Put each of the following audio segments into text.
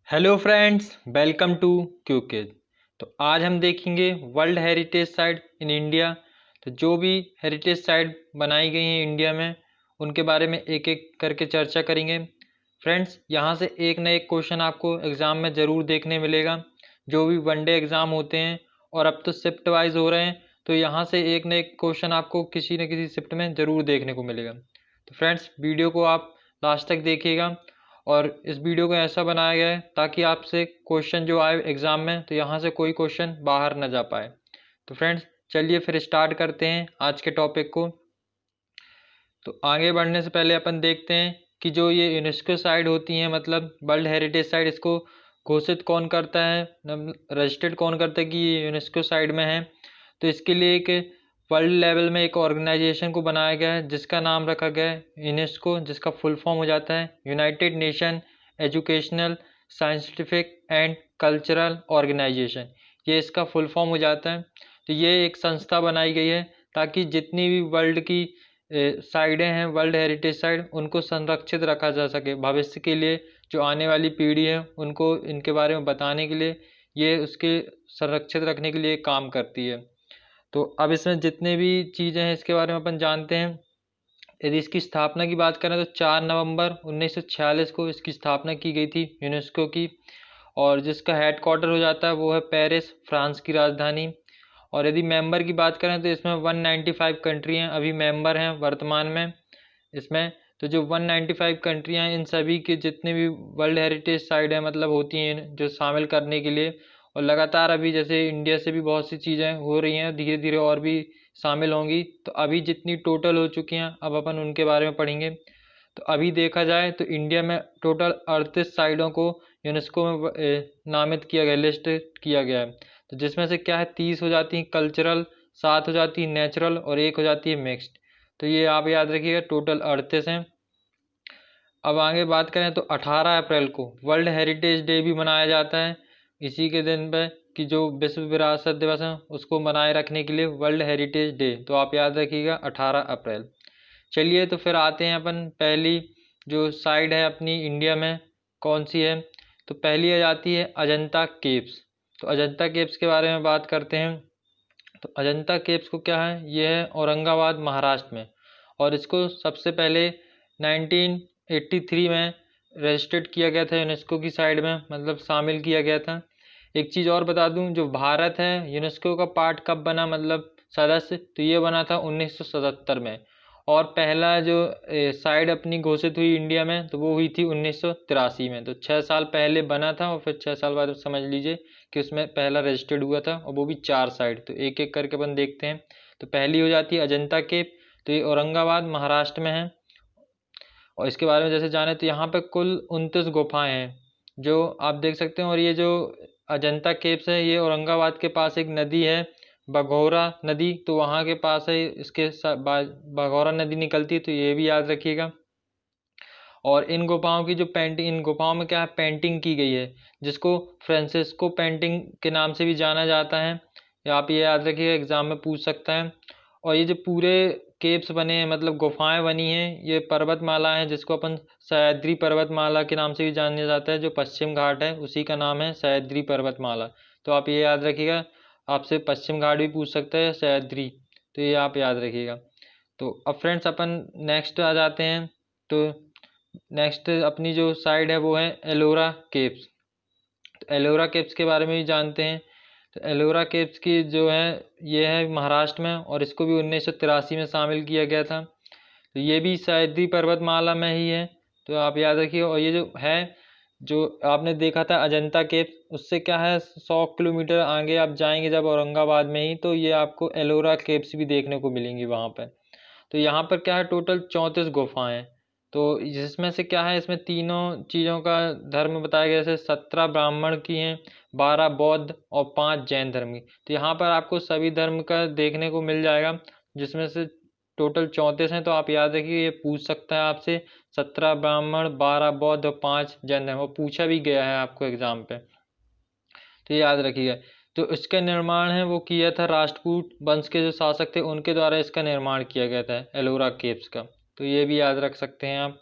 Hello friends, welcome to क्यूकिज। तो आज हम देखेंगे world heritage site in India. तो जो भी हेरिटेज साइट बनाई गई हैं इंडिया में, उनके बारे में एक एक करके चर्चा करेंगे। फ्रेंड्स, यहाँ से एक न एक क्वेश्चन आपको एग्ज़ाम में ज़रूर देखने मिलेगा। जो भी वनडे एग्ज़ाम होते हैं और अब तो शिफ्ट वाइज हो रहे हैं, तो यहाँ से एक न एक क्वेश्चन आपको किसी न किसी शिफ्ट में ज़रूर देखने को मिलेगा। तो फ्रेंड्स, वीडियो को आप लास्ट तक देखिएगा। और इस वीडियो को ऐसा बनाया गया है ताकि आपसे क्वेश्चन जो आए एग्ज़ाम में, तो यहाँ से कोई क्वेश्चन बाहर ना जा पाए। तो फ्रेंड्स, चलिए फिर स्टार्ट करते हैं आज के टॉपिक को। तो आगे बढ़ने से पहले अपन देखते हैं कि जो ये यूनेस्को साइट होती हैं, मतलब वर्ल्ड हेरिटेज साइट, इसको घोषित कौन करता है, रजिस्टर्ड कौन करता है कि ये यूनेस्को साइट में है। तो इसके लिए एक वर्ल्ड लेवल में एक ऑर्गेनाइजेशन को बनाया गया है जिसका नाम रखा गया है यूनेस्को, जिसका फुल फॉर्म हो जाता है United Nation Educational Scientific and Cultural Organization. ये इसका फुल फॉर्म हो जाता है। तो ये एक संस्था बनाई गई है ताकि जितनी भी वर्ल्ड की साइडें हैं, वर्ल्ड हेरिटेज साइट, उनको संरक्षित रखा जा सके भविष्य के लिए। जो आने वाली पीढ़ी है उनको इनके बारे में बताने के लिए ये उसके संरक्षित रखने के लिए काम करती है। तो अब इसमें जितने भी चीज़ें हैं इसके बारे में अपन जानते हैं। यदि इसकी स्थापना की बात करें तो 4 नवंबर 1946 को इसकी स्थापना की गई थी यूनेस्को की। और जिसका हेड क्वार्टर हो जाता है वो है पेरिस, फ्रांस की राजधानी। और यदि मेंबर की बात करें तो इसमें 195 कंट्री हैं अभी मेंबर हैं वर्तमान में इसमें। तो जो 195 कंट्रियाँ हैं, इन सभी के जितने भी वर्ल्ड हेरिटेज साइट है मतलब होती हैं जो शामिल करने के लिए। और लगातार अभी जैसे इंडिया से भी बहुत सी चीज़ें हो रही हैं, धीरे धीरे और भी शामिल होंगी। तो अभी जितनी टोटल हो चुकी हैं अब अपन उनके बारे में पढ़ेंगे। तो अभी देखा जाए तो इंडिया में टोटल 38 साइटों को यूनेस्को में नामित किया गया, लिस्ट किया गया है। तो जिसमें से क्या है, 30 हो जाती हैं कल्चरल, 7 हो जाती है नेचुरल और 1 हो जाती है मिक्स्ड। तो ये आप याद रखिएगा, टोटल 38 हैं। अब आगे बात करें तो 18 अप्रैल को वर्ल्ड हेरिटेज डे भी मनाया जाता है। इसी के दिन पे कि जो विश्व विरासत दिवस है उसको बनाए रखने के लिए वर्ल्ड हेरिटेज डे, तो आप याद रखिएगा 18 अप्रैल। चलिए तो फिर आते हैं अपन पहली जो साइट है अपनी इंडिया में कौन सी है। तो पहली आ जाती है अजंता केव्स। तो अजंता केव्स के बारे में बात करते हैं। तो अजंता केव्स को क्या है, ये है औरंगाबाद महाराष्ट्र में। और इसको सबसे पहले 1983 में रजिस्टर्ड किया गया था यूनेस्को की साइड में, मतलब शामिल किया गया था। एक चीज़ और बता दूं, जो भारत है यूनेस्को का पार्ट कब बना, मतलब सदस्य, तो ये बना था 1977 में। और पहला जो साइड अपनी घोषित हुई इंडिया में तो वो हुई थी 1983 में। तो 6 साल पहले बना था और फिर 6 साल बाद समझ लीजिए कि उसमें पहला रजिस्टर्ड हुआ था, और वो भी 4 साइड। तो एक एक करके अपन देखते हैं। तो पहली हो जाती है अजंता केव। तो ये औरंगाबाद महाराष्ट्र में है। और इसके बारे में जैसे जाने तो यहाँ पे कुल 29 गुफाएं हैं जो आप देख सकते हैं। और ये जो अजंता केव्स है ये औरंगाबाद के पास एक नदी है, बघौरा नदी, तो वहाँ के पास है इसके बघौरा नदी निकलती है, तो ये भी याद रखिएगा। और इन गुफाओं की जो पेंटिंग, इन गुफाओं में क्या है, पेंटिंग की गई है जिसको फ्रांसिस्को पेंटिंग के नाम से भी जाना जाता है। या आप ये याद रखिएगा, एग्जाम में पूछ सकता है। और ये जो पूरे केव्स बने हैं, मतलब गुफाएं बनी हैं, ये पर्वतमाला है जिसको अपन सह्याद्री पर्वतमाला के नाम से भी जाना जाता है। जो पश्चिम घाट है उसी का नाम है सह्याद्री पर्वतमाला। तो आप ये याद रखिएगा, आपसे पश्चिम घाट भी पूछ सकता है, सह्याद्री, तो ये आप याद रखिएगा। तो अब फ्रेंड्स अपन नेक्स्ट आ जाते हैं। तो नेक्स्ट अपनी जो साइड है वो है एलोरा केव्स। तो एलोरा केव्स के बारे में भी जानते हैं। तो एलोरा केव्स की जो है ये है महाराष्ट्र में, और इसको भी 1983 में शामिल किया गया था। तो ये भी सह्याद्री पर्वतमाला में ही है, तो आप याद रखिए। और ये जो है, जो आपने देखा था अजंता केव्स, उससे क्या है 100 किलोमीटर आगे आप जाएंगे जब औरंगाबाद में ही, तो ये आपको एलोरा केव्स भी देखने को मिलेंगी वहाँ पर। तो यहाँ पर क्या है, टोटल 34 गुफाएं हैं। तो जिसमें से क्या है, इसमें तीनों चीज़ों का धर्म बताया गया, जैसे 17 ब्राह्मण की हैं, 12 बौद्ध और 5 जैन धर्म की। तो यहाँ पर आपको सभी धर्म का देखने को मिल जाएगा, जिसमें से टोटल 34 हैं। तो आप याद रखिए, ये पूछ सकता है आपसे 17 ब्राह्मण, 12 बौद्ध और 5 जैन धर्म, और पूछा भी गया है आपको एग्जाम पे, तो ये याद रखिएगा। तो इसका निर्माण है वो किया था राष्ट्रकूट वंश के जो शासक थे उनके द्वारा इसका निर्माण किया गया था एलोरा केव्स का। तो ये भी याद रख सकते हैं आप।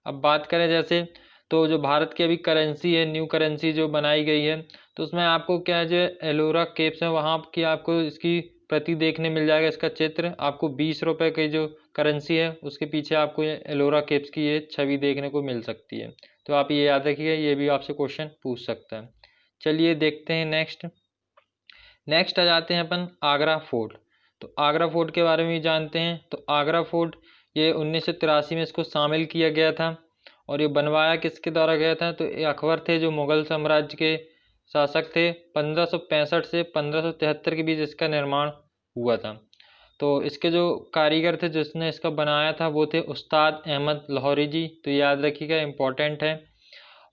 अब बात करें जैसे, तो जो भारत की अभी करेंसी है, न्यू करेंसी जो बनाई गई है, तो उसमें आपको क्या है, जो एलोरा केव्स है वहाँ की आपको इसकी प्रति देखने मिल जाएगा। इसका चित्र आपको 20 रुपये की जो करेंसी है उसके पीछे आपको ये एलोरा केव्स की ये छवि देखने को मिल सकती है। तो आप ये याद रखिएगा, ये भी आपसे क्वेश्चन पूछ सकता है। चलिए देखते हैं नेक्स्ट आ जाते हैं अपन आगरा फोर्ट। तो आगरा फोर्ट के बारे में भी जानते हैं। तो आगरा फोर्ट ये 1983 में इसको शामिल किया गया था। और ये बनवाया किसके द्वारा गया था, तो ये अकबर थे जो मुगल साम्राज्य के शासक थे। 1565 से 1573 के बीच इसका निर्माण हुआ था। तो इसके जो कारीगर थे जिसने इसका बनाया था वो थे उस्ताद अहमद लाहौरी जी। तो याद रखिएगा, इम्पोर्टेंट है।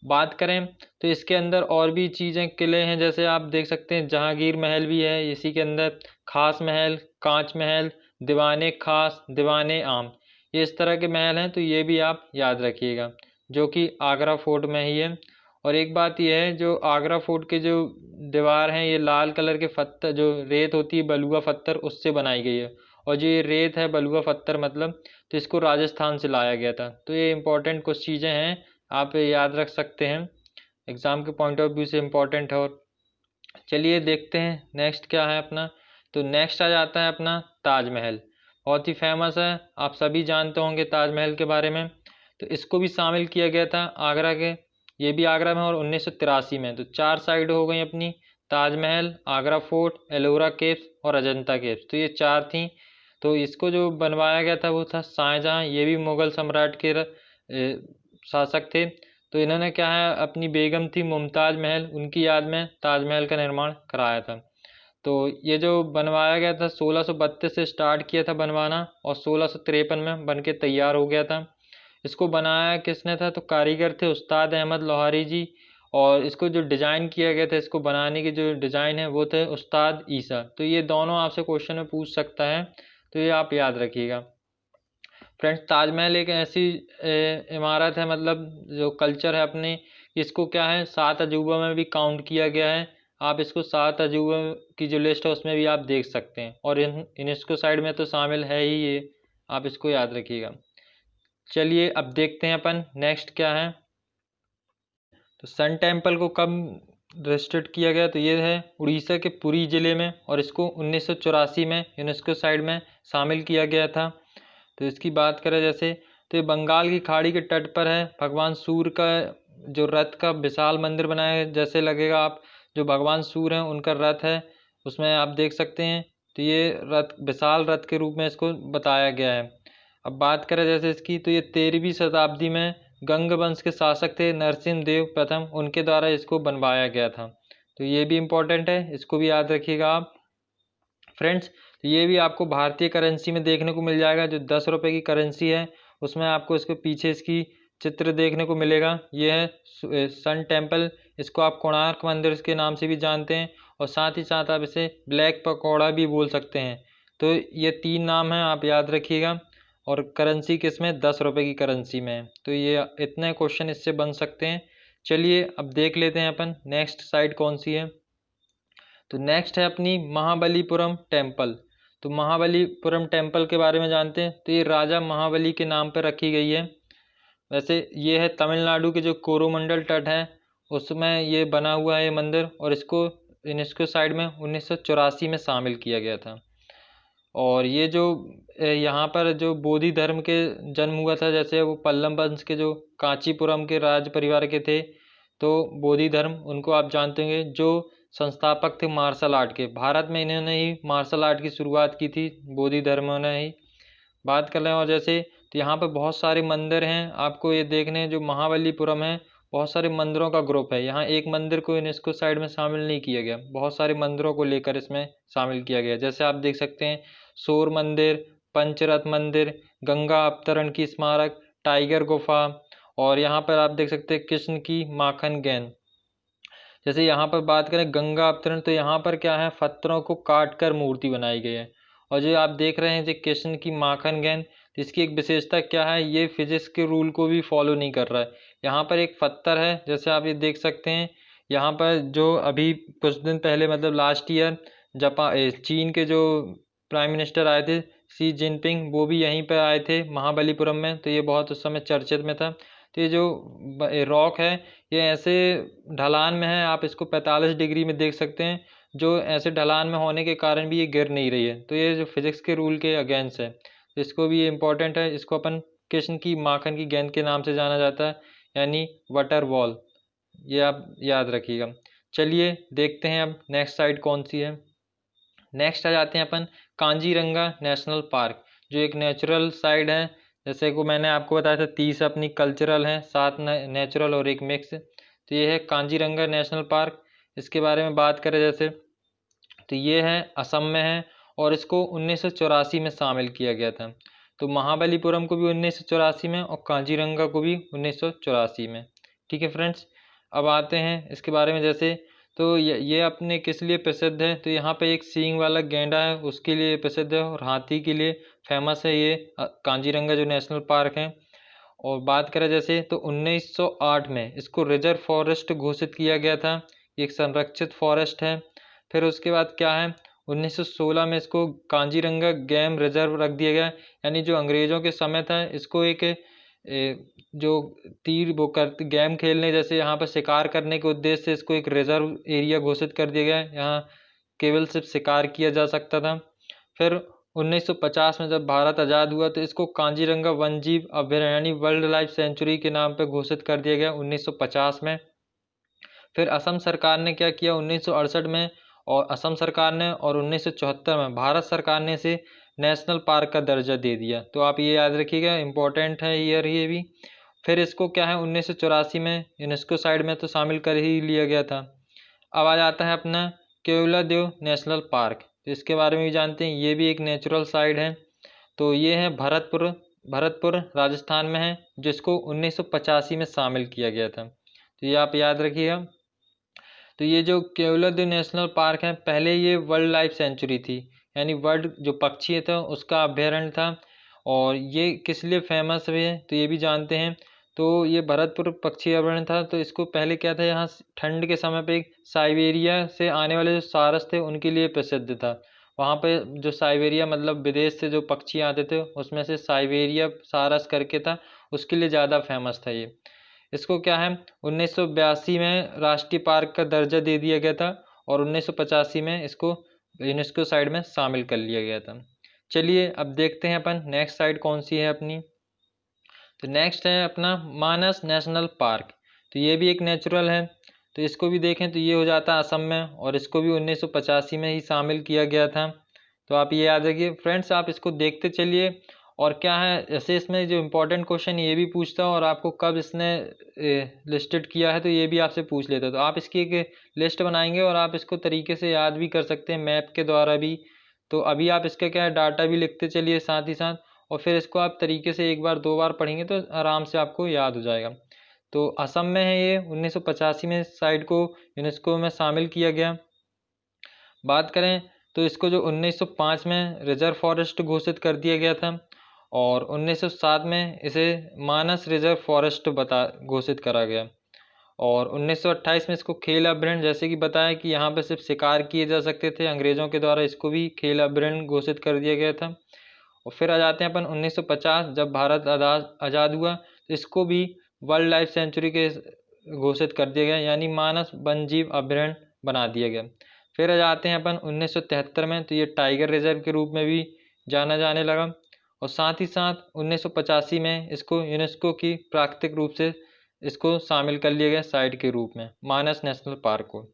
बात करें तो इसके अंदर और भी चीज़ें किले हैं, जैसे आप देख सकते हैं जहांगीर महल भी है इसी के अंदर, खास महल, कांच महल, दीवाने खास, दीवाने आम, ये इस तरह के महल हैं। तो ये भी आप याद रखिएगा, जो कि आगरा फोर्ट में ही है। और एक बात यह है, जो आगरा फोर्ट के जो दीवार हैं ये लाल कलर के पत्थर, जो रेत होती है बलुआ पत्थर, उससे बनाई गई है। और जो ये रेत है बलुआ पत्थर मतलब, तो इसको राजस्थान से लाया गया था। तो ये इंपॉर्टेंट कुछ चीज़ें हैं, आप याद रख सकते हैं, एग्ज़ाम के पॉइंट ऑफ व्यू से इम्पोर्टेंट है। और चलिए देखते हैं नेक्स्ट क्या है अपना। तो नेक्स्ट आ जाता है अपना ताजमहल। बहुत ही फेमस है, आप सभी जानते होंगे ताजमहल के बारे में। तो इसको भी शामिल किया गया था आगरा के, ये भी आगरा में और 1983 में। तो 4 साइड हो गई अपनी, ताजमहल, आगरा फोर्ट, एलोरा केव्स और अजंता केव्स। तो ये 4 थी। तो इसको जो बनवाया गया था वो था शाहजहाँ, ये भी मुगल सम्राट के शासक थे। तो इन्होंने क्या है, अपनी बेगम थी मुमताज़ महल, उनकी याद में ताजमहल का निर्माण कराया था। तो ये जो बनवाया गया था 1632 से स्टार्ट किया था बनवाना और 1653 में बन के तैयार हो गया था। इसको बनाया किसने था, तो कारीगर थे उस्ताद अहमद लाहौरी जी। और इसको जो डिज़ाइन किया गया था, इसको बनाने की जो डिज़ाइन है वो थे उस्ताद ईसा। तो ये दोनों आपसे क्वेश्चन में पूछ सकता है, तो ये आप याद रखिएगा। फ्रेंड्स, ताजमहल एक ऐसी इमारत है, मतलब जो कल्चर है अपने, इसको क्या है 7 अजूबा में भी काउंट किया गया है। आप इसको 7 अजूबा की जो लिस्ट है उसमें भी आप देख सकते हैं, और यूनेस्को साइड में तो शामिल है ही ये, आप इसको याद रखिएगा। चलिए अब देखते हैं अपन नेक्स्ट क्या है। तो सन टेम्पल को कब रजिस्टर्ड किया गया, तो ये है उड़ीसा के पुरी ज़िले में, और इसको 1984 में यूनेस्को साइड में शामिल किया गया था। तो इसकी बात करें जैसे, तो ये बंगाल की खाड़ी के तट पर है। भगवान सूर्य का जो रथ का विशाल मंदिर बनाया है, जैसे लगेगा आप जो भगवान सूर्य हैं उनका रथ है, उसमें आप देख सकते हैं। तो ये रथ विशाल रथ के रूप में इसको बताया गया है। अब बात करें जैसे इसकी, तो ये 13वीं शताब्दी में गंग वंश के शासक थे नरसिम्ह देव प्रथम, उनके द्वारा इसको बनवाया गया था। तो ये भी इम्पोर्टेंट है, इसको भी याद रखिएगा आप। फ्रेंड्स, तो ये भी आपको भारतीय करेंसी में देखने को मिल जाएगा। जो 10 रुपये की करेंसी है उसमें आपको इसके पीछे इसकी चित्र देखने को मिलेगा। ये है सन टेम्पल, इसको आप कोणार्क मंदिर के नाम से भी जानते हैं, और साथ ही साथ आप इसे ब्लैक पकौड़ा भी बोल सकते हैं। तो ये 3 नाम हैं, आप याद रखिएगा। और करेंसी किस में, 10 रुपये की करेंसी में है। तो ये इतने क्वेश्चन इससे बन सकते हैं। चलिए अब देख लेते हैं अपन नेक्स्ट साइड कौन सी है। तो नेक्स्ट है अपनी महाबलीपुरम टेम्पल। तो महाबलीपुरम टेम्पल के बारे में जानते हैं। तो ये राजा महाबली के नाम पर रखी गई है। वैसे ये है तमिलनाडु के जो कोरोमंडल तट है उसमें ये बना हुआ है ये मंदिर, और इसको यूनेस्को साइड में 1984 में शामिल किया गया था। और ये जो यहाँ पर जो बोधि धर्म के जन्म हुआ था, जैसे वो पल्लव वंश के जो कांचीपुरम के राज परिवार के थे, तो बोधि धर्म उनको आप जानते होंगे, जो संस्थापक थे मार्शल आर्ट के। भारत में इन्होंने ही मार्शल आर्ट की शुरुआत की थी, बोधि धर्म ने ही। बात कर रहे हैं और जैसे, तो यहाँ पर बहुत सारे मंदिर हैं आपको ये देखने, जो महाबलीपुरम है बहुत सारे मंदिरों का ग्रुप है। यहाँ एक मंदिर को यूनेस्को साइड में शामिल नहीं किया गया, बहुत सारे मंदिरों को लेकर इसमें शामिल किया गया। जैसे आप देख सकते हैं शोर मंदिर, पंचरथ मंदिर, गंगा अवतरण की स्मारक, टाइगर गुफा, और यहाँ पर आप देख सकते हैं कृष्ण की माखन गेंद। जैसे यहाँ पर बात करें गंगा अवतरण, तो यहाँ पर क्या है, पत्थरों को काट कर मूर्ति बनाई गई है। और जो आप देख रहे हैं जो कृष्ण की माखन गेंद, इसकी एक विशेषता क्या है, ये फिजिक्स के रूल को भी फॉलो नहीं कर रहा है। यहाँ पर एक पत्थर है, जैसे आप ये देख सकते हैं। यहाँ पर जो अभी कुछ दिन पहले मतलब लास्ट ईयर चीन के जो प्राइम मिनिस्टर आए थे शी जिनपिंग, वो भी यहीं पर आए थे महाबलीपुरम में। तो ये बहुत उस समय चर्चित में था। तो ये जो रॉक है ये ऐसे ढलान में है, आप इसको 45 डिग्री में देख सकते हैं, जो ऐसे ढलान में होने के कारण भी ये गिर नहीं रही है। तो ये जो फिजिक्स के रूल के अगेंस्ट है, तो इसको भी ये इम्पोर्टेंट है। इसको अपन कृष्ण की माखन की गेंद के नाम से जाना जाता है, यानी वाटर बॉल, ये आप याद रखिएगा। चलिए देखते हैं अब नेक्स्ट साइड कौन सी है। नेक्स्ट आ जाते हैं अपन कांजीरंगा नेशनल पार्क, जो एक नेचुरल साइड है। जैसे को मैंने आपको बताया था 30 अपनी कल्चरल हैं, 7 नेचुरल और 1 मिक्स। तो ये है कांजीरंगा नेशनल पार्क। इसके बारे में बात करें जैसे, तो ये है असम में है और इसको 1984 में शामिल किया गया था। तो महाबलीपुरम को भी 1984 में और कांजीरंगा को भी 1984 में। ठीक है फ्रेंड्स, अब आते हैं इसके बारे में। जैसे तो ये अपने किस लिए प्रसिद्ध है, तो यहाँ पे एक सींग वाला गैंडा है उसके लिए प्रसिद्ध है, और हाथी के लिए फेमस है ये कांजीरंगा जो नेशनल पार्क है। और बात करें जैसे, तो 1908 में इसको रिजर्व फॉरेस्ट घोषित किया गया था, एक संरक्षित फॉरेस्ट है। फिर उसके बाद क्या है, 1916 में इसको कांजीरंगा गेम रिजर्व रख दिया गया, यानी जो अंग्रेज़ों के समय था इसको एक जो तीर वो कर गेम खेलने जैसे यहाँ पर शिकार करने के उद्देश्य से इसको एक रिजर्व एरिया घोषित कर दिया गया, यहाँ केवल सिर्फ शिकार किया जा सकता था। फिर 1950 में जब भारत आज़ाद हुआ तो इसको कांजीरंगा वन जीव अभयारण्य यानी वाइल्ड लाइफ सेंचुरी के नाम पर घोषित कर दिया गया 1950 में। फिर असम सरकार ने क्या किया 1968 में, और असम सरकार ने, और 1974 में भारत सरकार ने इसे नेशनल पार्क का दर्जा दे दिया। तो आप ये याद रखिएगा, इम्पोर्टेंट है ईयर ये भी। फिर इसको क्या है 1984 में यूनेस्को साइड में तो शामिल कर ही लिया गया था। अब आ जाता है अपना केवलादेव नेशनल पार्क, तो इसके बारे में भी जानते हैं, ये भी एक नेचुरल साइड है। तो ये है भरतपुर राजस्थान में है, जिसको 1985 में शामिल किया गया था। तो ये आप याद रखिएगा। तो ये जो केवलादेव नेशनल पार्क है, पहले ये वर्ल्ड लाइफ सेंचुरी थी, यानी वर्ल्ड जो पक्षी था उसका अभ्यारण्य था। और ये किस लिए फेमस है तो ये भी जानते हैं। तो ये भरतपुर पक्षी अभ्यारण्य था, तो इसको पहले क्या था, यहाँ ठंड के समय पे साइबेरिया से आने वाले जो सारस थे उनके लिए प्रसिद्ध था। वहाँ पे जो साइबेरिया मतलब विदेश से जो पक्षी आते थे उसमें से साइबेरिया सारस करके था, उसके लिए ज़्यादा फेमस था ये। इसको क्या है 1982 में राष्ट्रीय पार्क का दर्जा दे दिया गया था, और 1985 में इसको यूनेस्को साइड में शामिल कर लिया गया था। चलिए अब देखते हैं अपन नेक्स्ट साइड कौन सी है अपनी। तो नेक्स्ट है अपना मानस नेशनल पार्क, तो ये भी एक नेचुरल है। तो इसको भी देखें तो ये हो जाता है असम में, और इसको भी 1985 में ही शामिल किया गया था। तो आप ये याद रखिए फ्रेंड्स, आप इसको देखते चलिए। और क्या है, ऐसे इसमें जो इम्पोर्टेंट क्वेश्चन ये भी पूछता है, और आपको कब इसने लिस्टेड किया है तो ये भी आपसे पूछ लेता है। तो आप इसकी एक लिस्ट बनाएंगे और आप इसको तरीके से याद भी कर सकते हैं मैप के द्वारा भी। तो अभी आप इसका क्या है डाटा भी लिखते चलिए साथ ही साथ, और फिर इसको आप तरीके से एक बार 2 बार पढ़ेंगे तो आराम से आपको याद हो जाएगा। तो असम में है ये, 1985 में साइट को यूनेस्को में शामिल किया गया। बात करें तो इसको जो 1905 में रिजर्व फॉरेस्ट घोषित कर दिया गया था, और 1907 में इसे मानस रिजर्व फॉरेस्ट घोषित करा गया। और 1928 में इसको खेल अभ्यारण्य, जैसे कि बताया कि यहाँ पर सिर्फ शिकार किए जा सकते थे अंग्रेज़ों के द्वारा, इसको भी खेल अभ्यारण्य घोषित कर दिया गया था। और फिर आ जाते हैं अपन 1950, जब भारत आज़ाद हुआ तो इसको भी वर्ल्ड लाइफ सेंचुरी के घोषित कर दिया गया, यानी मानस वन्यजीव अभ्यारण्य बना दिया गया। फिर आ जाते हैं अपन 1973 में, तो ये टाइगर रिजर्व के रूप में भी जाना जाने लगा। और साथ ही साथ 1985 में इसको यूनेस्को की प्राकृतिक रूप से इसको शामिल कर लिया गया साइट के रूप में, मानस नेशनल पार्क को।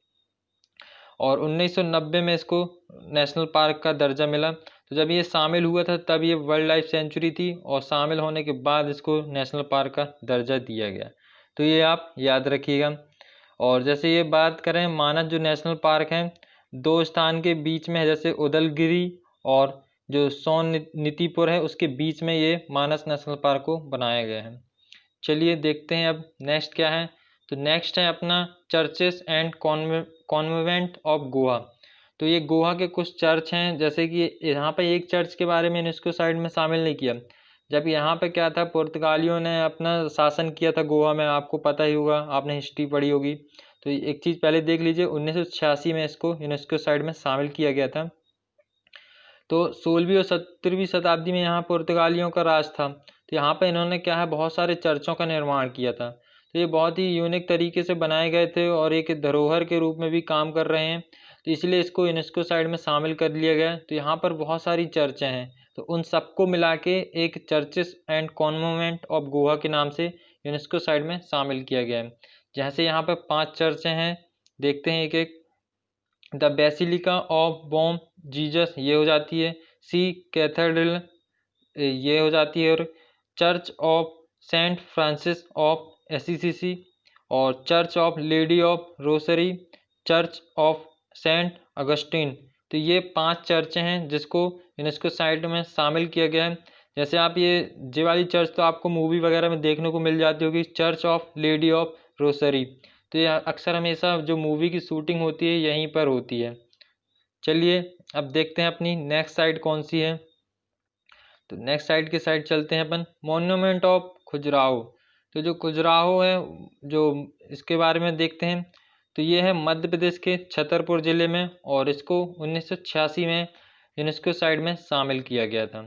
और 1990 में इसको नेशनल पार्क का दर्जा मिला। तो जब ये शामिल हुआ था तब ये वर्ल्ड लाइफ सेंचुरी थी, और शामिल होने के बाद इसको नेशनल पार्क का दर्जा दिया गया। तो ये आप याद रखिएगा। और जैसे ये बात करें, मानस जो नेशनल पार्क है 2 स्थान के बीच में है, जैसे उदलगिरी और जो सोननीतिपुर है उसके बीच में ये मानस नेशनल पार्क को बनाया गया है। चलिए देखते हैं अब नेक्स्ट क्या है। तो नेक्स्ट है अपना churches and convent of Goa. तो ये गोवा के कुछ चर्च हैं, जैसे कि यहाँ पे एक चर्च के बारे में यूनेस्को साइड में शामिल नहीं किया, जब यहाँ पे क्या था पुर्तगालियों ने अपना शासन किया था गोवा में, आपको पता ही होगा, आपने हिस्ट्री पढ़ी होगी। तो एक चीज़ पहले देख लीजिए, 1986 में इसको यूनेस्को साइड में शामिल किया गया था। तो 16वीं और 17वीं शताब्दी में यहाँ पुर्तगालियों का राज था। तो यहाँ पे इन्होंने क्या है बहुत सारे चर्चों का निर्माण किया था। तो ये बहुत ही यूनिक तरीके से बनाए गए थे और एक धरोहर के रूप में भी काम कर रहे हैं, तो इसलिए इसको यूनेस्को साइट में शामिल कर लिया गया। तो यहाँ पर बहुत सारी चर्चें हैं, तो उन सबको मिला के एक churches and convent of Goa के नाम से यूनेस्को साइट में शामिल किया गया है। जैसे यहाँ पर 5 चर्चें हैं, देखते हैं एक एक। The basilica of Bom Jesus ये हो जाती है, सी कैथेड्रल ये हो जाती है, और Church of Saint Francis of Assisi, और Church of Lady of Rosary, Church of Saint Augustine. तो ये 5 चर्चें हैं जिसको यूनेस्को साइट में शामिल किया गया है। जैसे आप ये वाली चर्च तो आपको मूवी वगैरह में देखने को मिल जाती होगी, church of Lady of Rossari. तो ये अक्सर हमेशा जो मूवी की शूटिंग होती है यहीं पर होती है। चलिए अब देखते हैं अपनी नेक्स्ट साइट कौन सी है। तो नेक्स्ट साइट की साइड चलते हैं अपन, मॉन्यूमेंट ऑफ खजुराहो। तो जो खजुराहो है, जो इसके बारे में देखते हैं, तो ये है मध्य प्रदेश के छतरपुर ज़िले में, और इसको 1986 में यूनेस्को साइट में शामिल किया गया था।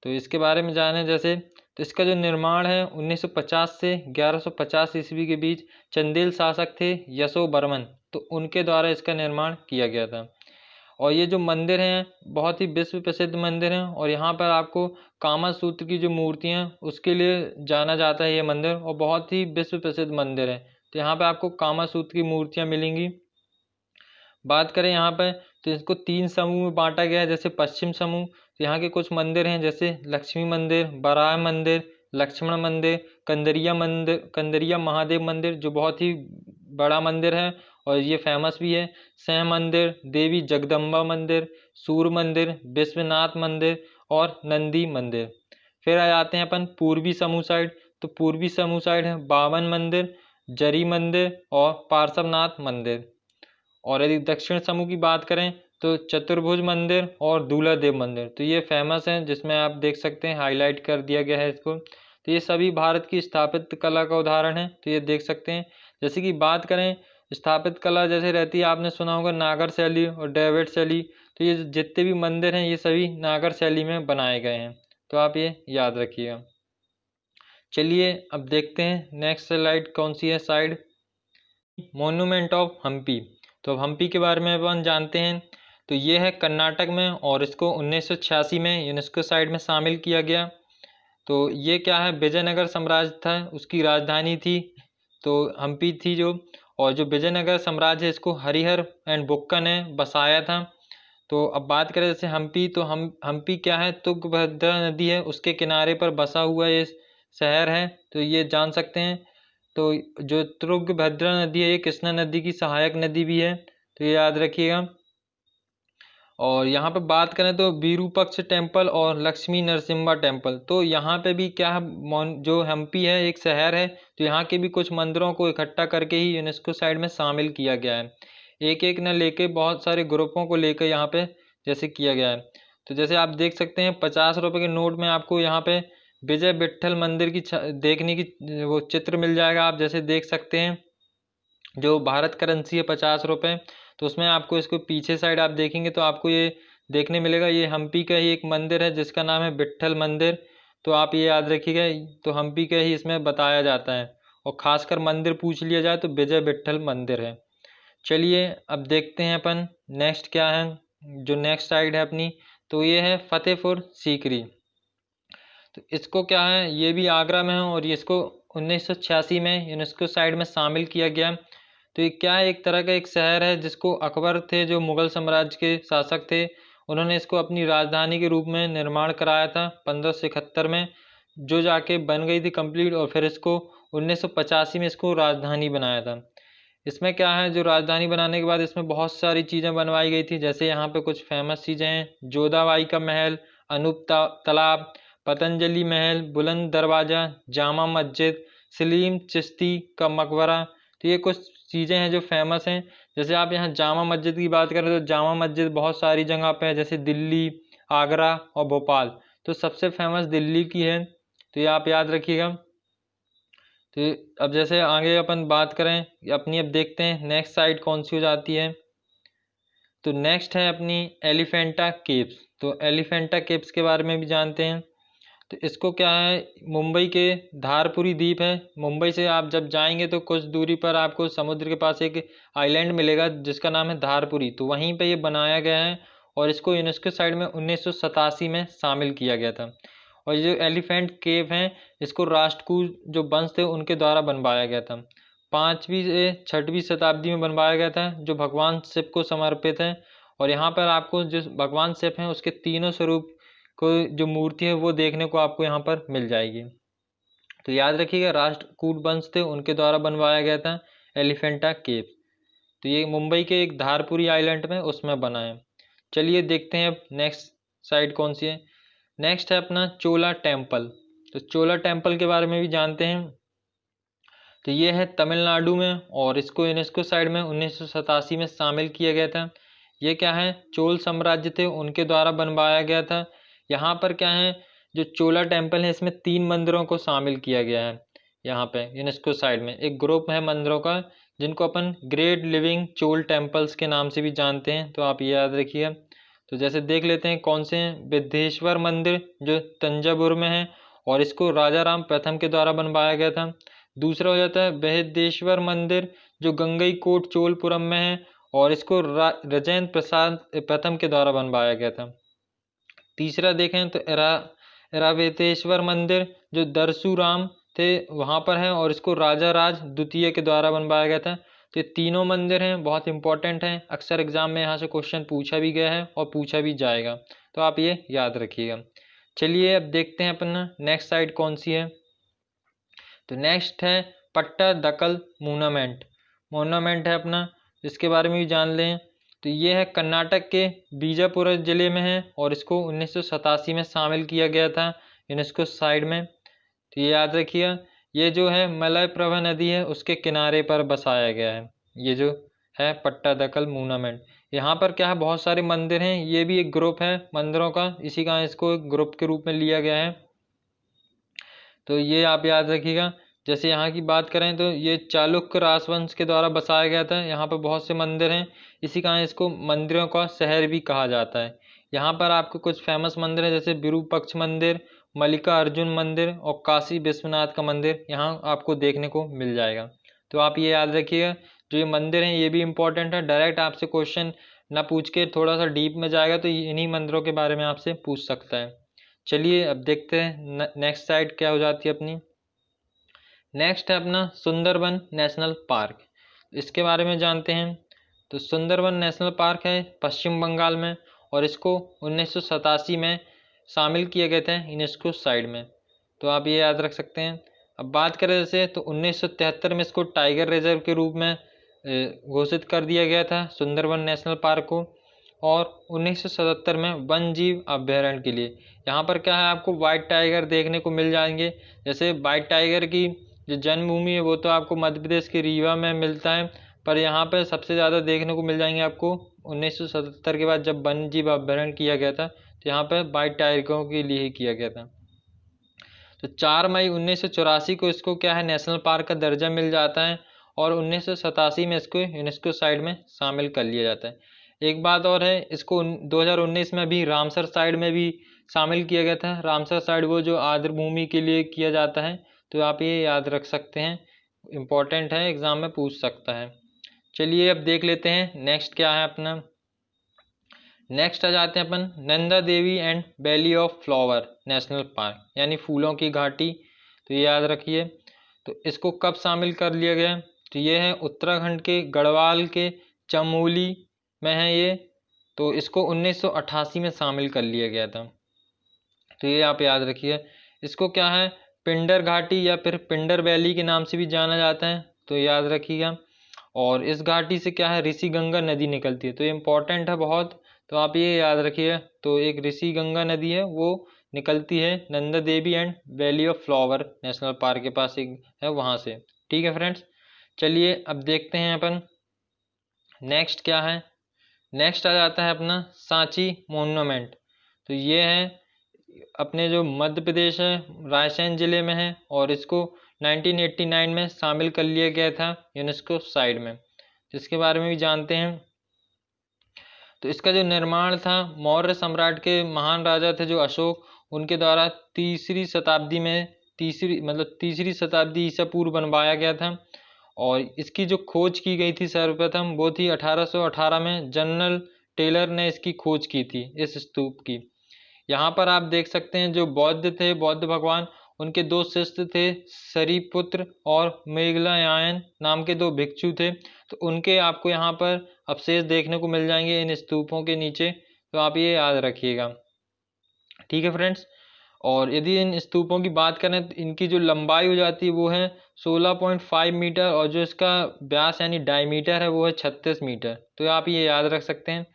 तो इसके बारे में जाने जैसे, तो इसका जो निर्माण है 1950 से 1150 ईस्वी के बीच चंदेल शासक थे यशो बर्मन, तो उनके द्वारा इसका निर्माण किया गया था। और ये जो मंदिर हैं बहुत ही विश्व प्रसिद्ध मंदिर हैं, और यहाँ पर आपको कामा सूत्र की जो मूर्तियाँ उसके लिए जाना जाता है ये मंदिर, और बहुत ही विश्व प्रसिद्ध मंदिर है। तो यहाँ पे आपको कामा सूत्र की मूर्तियाँ मिलेंगी। बात करें यहाँ पर, तो इसको 3 समूह में बांटा गया है। जैसे पश्चिम समूह, तो यहाँ के कुछ मंदिर हैं जैसे लक्ष्मी मंदिर, बराह मंदिर, लक्ष्मण मंदिर, कंदरिया महादेव मंदिर जो बहुत ही बड़ा मंदिर है और ये फेमस भी है, सह मंदिर, देवी जगदम्बा मंदिर, सूर्य मंदिर, विश्वनाथ मंदिर और नंदी मंदिर। फिर आ जाते हैं अपन पूर्वी समूह साइड। तो पूर्वी समूह साइड है बावन मंदिर, जरी मंदिर और पार्श्वनाथ मंदिर। और यदि दक्षिण समूह की बात करें तो चतुर्भुज मंदिर और दूल्हादेव मंदिर, तो ये फेमस हैं, जिसमें आप देख सकते हैं हाईलाइट कर दिया गया है इसको। तो ये सभी भारत की स्थापत्य कला का उदाहरण है, तो ये देख सकते हैं। जैसे कि बात करें स्थापत्य कला जैसे रहती है, आपने सुना होगा नागर शैली और डेविड शैली, तो ये जितने भी मंदिर हैं ये सभी नागर शैली में बनाए गए हैं, तो आप ये याद रखिएगा। चलिए अब देखते हैं नेक्स्ट स्लाइड कौन सी है साइड, मोन्यूमेंट ऑफ हम्पी। तो अब हम्पी के बारे में अपन जानते हैं, तो ये है कर्नाटक में और इसको 1986 में यूनेस्को साइट में शामिल किया गया। तो ये क्या है, विजयनगर साम्राज्य था उसकी राजधानी थी, तो हम्पी थी जो, और जो विजयनगर साम्राज्य है इसको हरिहर एंड बुक्का ने बसाया था। तो अब बात करें जैसे हम्पी, तो हम्पी क्या है, तुंगभद्रा नदी है उसके किनारे पर बसा हुआ ये शहर है, तो ये जान सकते हैं। तो जो तुंगभद्रा नदी है ये कृष्णा नदी की सहायक नदी भी है, तो ये याद रखिएगा। और यहाँ पे बात करें तो विरूपक्ष टेम्पल और लक्ष्मी नरसिम्हा टेम्पल, तो यहाँ पे भी क्या है, जो हम्पी है एक शहर है, तो यहाँ के भी कुछ मंदिरों को इकट्ठा करके ही यूनेस्को साइट में शामिल किया गया है। एक एक न लेके बहुत सारे ग्रुपों को लेकर यहाँ पे जैसे किया गया है। तो जैसे आप देख सकते हैं 50 रुपये के नोट में आपको यहाँ पे विजय विट्ठल मंदिर की देखने की वो चित्र मिल जाएगा। आप जैसे देख सकते हैं जो भारत करेंसी है 50 रुपये, तो उसमें आपको इसको पीछे साइड आप देखेंगे तो आपको ये देखने मिलेगा, ये हम्पी का ही एक मंदिर है जिसका नाम है विट्ठल मंदिर। तो आप ये याद रखिएगा, तो हम्पी का ही इसमें बताया जाता है, और खासकर मंदिर पूछ लिया जाए तो विजय विट्ठल मंदिर है। चलिए अब देखते हैं अपन नेक्स्ट क्या है, जो नेक्स्ट साइड है अपनी, तो ये है फतेहपुर सीकरी। तो इसको क्या है, ये भी आगरा में है और इसको 1986 में यूनेस्को साइट में शामिल किया गया। तो ये क्या है, एक तरह का एक शहर है जिसको अकबर थे जो मुगल साम्राज्य के शासक थे, उन्होंने इसको अपनी राजधानी के रूप में निर्माण कराया था 1571 में, जो जाके बन गई थी कंप्लीट, और फिर इसको 1985 में इसको राजधानी बनाया था। इसमें क्या है, जो राजधानी बनाने के बाद इसमें बहुत सारी चीज़ें बनवाई गई थी, जैसे यहाँ पे कुछ फेमस चीज़ें हैं, जोधाबाई का महल, अनूप तालाब, पतंजलि महल, बुलंद दरवाज़ा, जामा मस्जिद, सलीम चिश्ती का मकबरा। तो ये कुछ चीज़ें हैं जो फेमस हैं। जैसे आप यहाँ जामा मस्जिद की बात करें तो जामा मस्जिद बहुत सारी जगह पे है, जैसे दिल्ली, आगरा और भोपाल, तो सबसे फेमस दिल्ली की है, तो ये आप याद रखिएगा। तो अब जैसे आगे अपन बात करें अपनी, अब देखते हैं नेक्स्ट साइड कौन सी हो जाती है। तो नेक्स्ट है अपनी एलिफेंटा केव्स। तो एलिफेंटा केव्स के बारे में भी जानते हैं। तो इसको क्या है, मुंबई के धारपुरी द्वीप है, मुंबई से आप जब जाएंगे तो कुछ दूरी पर आपको समुद्र के पास एक आइलैंड मिलेगा जिसका नाम है धारपुरी, तो वहीं पे ये बनाया गया है और इसको यूनेस्को साइट में 1987 में शामिल किया गया था। और ये जो एलिफेंट केव हैं इसको राष्ट्रकूट जो वंश थे उनके द्वारा बनवाया गया था। 5वीं से 6वीं शताब्दी में बनवाया गया था, जो भगवान शिव को समर्पित है। और यहाँ पर आपको जो भगवान शिव हैं उसके तीनों स्वरूप को जो मूर्ति है वो देखने को आपको यहाँ पर मिल जाएगी। तो याद रखिएगा राष्ट्रकूट वंश थे उनके द्वारा बनवाया गया था एलिफेंटा केव। तो ये मुंबई के एक धारपुरी आइलैंड में उसमें बना है। चलिए देखते हैं अब नेक्स्ट साइड कौन सी है। नेक्स्ट है अपना चोला टेम्पल। तो चोला टेम्पल के बारे में भी जानते हैं। तो ये है तमिलनाडु में और इसको यूनेस्को साइट में 1987 में शामिल किया गया था। ये क्या है, चोल साम्राज्य थे उनके द्वारा बनवाया गया था। यहाँ पर क्या है, जो चोला टेम्पल है इसमें 3 मंदिरों को शामिल किया गया है। यहाँ पे यूनेस्को साइट में एक ग्रुप है मंदिरों का जिनको अपन ग्रेट लिविंग चोल टेम्पल्स के नाम से भी जानते हैं, तो आप ये याद रखिए। तो जैसे देख लेते हैं कौन से हैं। विद्येश्वर मंदिर जो तंजावुर में है और इसको राजा राम प्रथम के द्वारा बनवाया गया था। दूसरा हो जाता है बृहदेश्वर मंदिर जो गंगईकोट चोलपुरम में है और इसको राजेंद्र प्रसाद प्रथम के द्वारा बनवाया गया था। तीसरा देखें तो ऐरावतेश्वर मंदिर जो दरसूराम थे वहाँ पर है और इसको राजा राज द्वितीय के द्वारा बनवाया गया था। तो ये तीनों मंदिर हैं, बहुत इंपॉर्टेंट हैं, अक्सर एग्जाम में यहाँ से क्वेश्चन पूछा भी गया है और पूछा भी जाएगा, तो आप ये याद रखिएगा। चलिए अब देखते हैं अपना नेक्स्ट साइड कौन सी है। तो नेक्स्ट है पट्टादकल मोनूमेंट है अपना, इसके बारे में भी जान लें। तो ये है कर्नाटक के बीजापुर जिले में है और इसको 1987 में शामिल किया गया था यूनेस्को साइट में। तो ये याद रखिए, ये जो है मलयप्रभा नदी है उसके किनारे पर बसाया गया है। ये जो है पट्टादकल मोनूमेंट, यहाँ पर क्या है बहुत सारे मंदिर हैं, ये भी एक ग्रुप है मंदिरों का, इसी का इसको एक ग्रुप के रूप में लिया गया है। तो ये आप याद रखिएगा। जैसे यहाँ की बात करें तो ये चालुक्य राजवंश के द्वारा बसाया गया था। यहाँ पर बहुत से मंदिर हैं, इसी कारण इसको मंदिरों का शहर भी कहा जाता है। यहाँ पर आपको कुछ फेमस मंदिर हैं जैसे विरूपक्ष मंदिर, मल्लिकार्जुन मंदिर और काशी विश्वनाथ का मंदिर यहाँ आपको देखने को मिल जाएगा। तो आप ये याद रखिएगा, जो ये मंदिर हैं ये भी इंपॉर्टेंट है। डायरेक्ट आपसे क्वेश्चन ना पूछ के थोड़ा सा डीप में जाएगा तो इन्हीं मंदिरों के बारे में आपसे पूछ सकता है। चलिए अब देखते हैं नेक्स्ट साइड क्या हो जाती है अपनी। नेक्स्ट है अपना सुंदरबन नेशनल पार्क, इसके बारे में जानते हैं। तो सुंदरबन नेशनल पार्क है पश्चिम बंगाल में और इसको 1987 में शामिल किया गया था यूनेस्को साइट में, तो आप ये याद रख सकते हैं। अब बात करें जैसे तो 1973 में इसको टाइगर रिजर्व के रूप में घोषित कर दिया गया था सुंदरबन नेशनल पार्क को, और 1977 में वन जीव अभ्यारण्य के लिए। यहाँ पर क्या है आपको वाइट टाइगर देखने को मिल जाएंगे। जैसे वाइट टाइगर की जो जन्मभूमि है वो तो आपको मध्य प्रदेश के रीवा में मिलता है, पर यहाँ पर सबसे ज़्यादा देखने को मिल जाएंगे आपको 1977 के बाद जब वन जीव अभ्यारण्य किया गया था, तो यहाँ पर वाइट टाइगरों के लिए ही किया गया था। तो 4 मई 1984 को इसको क्या है नेशनल पार्क का दर्जा मिल जाता है और 1987 में इसको यूनेस्को साइट में शामिल कर लिया जाता है। एक बात और है, इसको 2019 में भी रामसर साइट में भी शामिल किया गया था। रामसर साइट वो जो आर्द्र भूमि के लिए किया जाता है, तो आप ये याद रख सकते हैं, इम्पोर्टेंट है, एग्जाम में पूछ सकता है। चलिए अब देख लेते हैं नेक्स्ट क्या है अपना। नेक्स्ट आ जाते हैं अपन Nanda Devi and Valley of Flower National Park, यानी फूलों की घाटी। तो ये याद रखिए। तो इसको कब शामिल कर लिया गया, तो ये है उत्तराखंड के गढ़वाल के चमोली में है ये। तो इसको 1988 में शामिल कर लिया गया था। तो ये आप याद रखिए। इसको क्या है पिंडर घाटी या फिर पिंडर वैली के नाम से भी जाना जाता है, तो याद रखिएगा। और इस घाटी से क्या है ऋषि गंगा नदी निकलती है, तो ये इम्पोर्टेंट है बहुत, तो आप ये याद रखिए। तो एक ऋषि गंगा नदी है वो निकलती है Nanda Devi and Valley of Flower National Park के पास एक है वहाँ से। ठीक है फ्रेंड्स, चलिए अब देखते हैं अपन नेक्स्ट क्या है। नेक्स्ट आ जाता है अपना सांची मोन्यूमेंट। तो ये है अपने जो मध्य प्रदेश है रायसेन जिले में है और इसको 1989 में शामिल कर लिया गया था यूनेस्को साइट में, जिसके बारे में भी जानते हैं। तो इसका जो निर्माण था मौर्य सम्राट के महान राजा थे जो अशोक, उनके द्वारा तीसरी शताब्दी ईसा पूर्व बनवाया गया था। और इसकी जो खोज की गई थी सर्वप्रथम वो थी 1818 में। जनरल टेलर ने इसकी खोज की थी इस स्तूप की। यहाँ पर आप देख सकते हैं जो बौद्ध थे, बौद्ध भगवान, उनके दो शिष्य थे, सरीपुत्र और मेघलायन नाम के दो भिक्षु थे। तो उनके आपको यहाँ पर अवशेष देखने को मिल जाएंगे इन स्तूपों के नीचे, तो आप ये याद रखिएगा। ठीक है फ्रेंड्स। और यदि इन स्तूपों की बात करें तो इनकी जो लंबाई हो जाती है वो है 16.5 मीटर, और जो इसका व्यास यानी डायमीटर है वो है 36 मीटर। तो आप ये याद रख सकते हैं।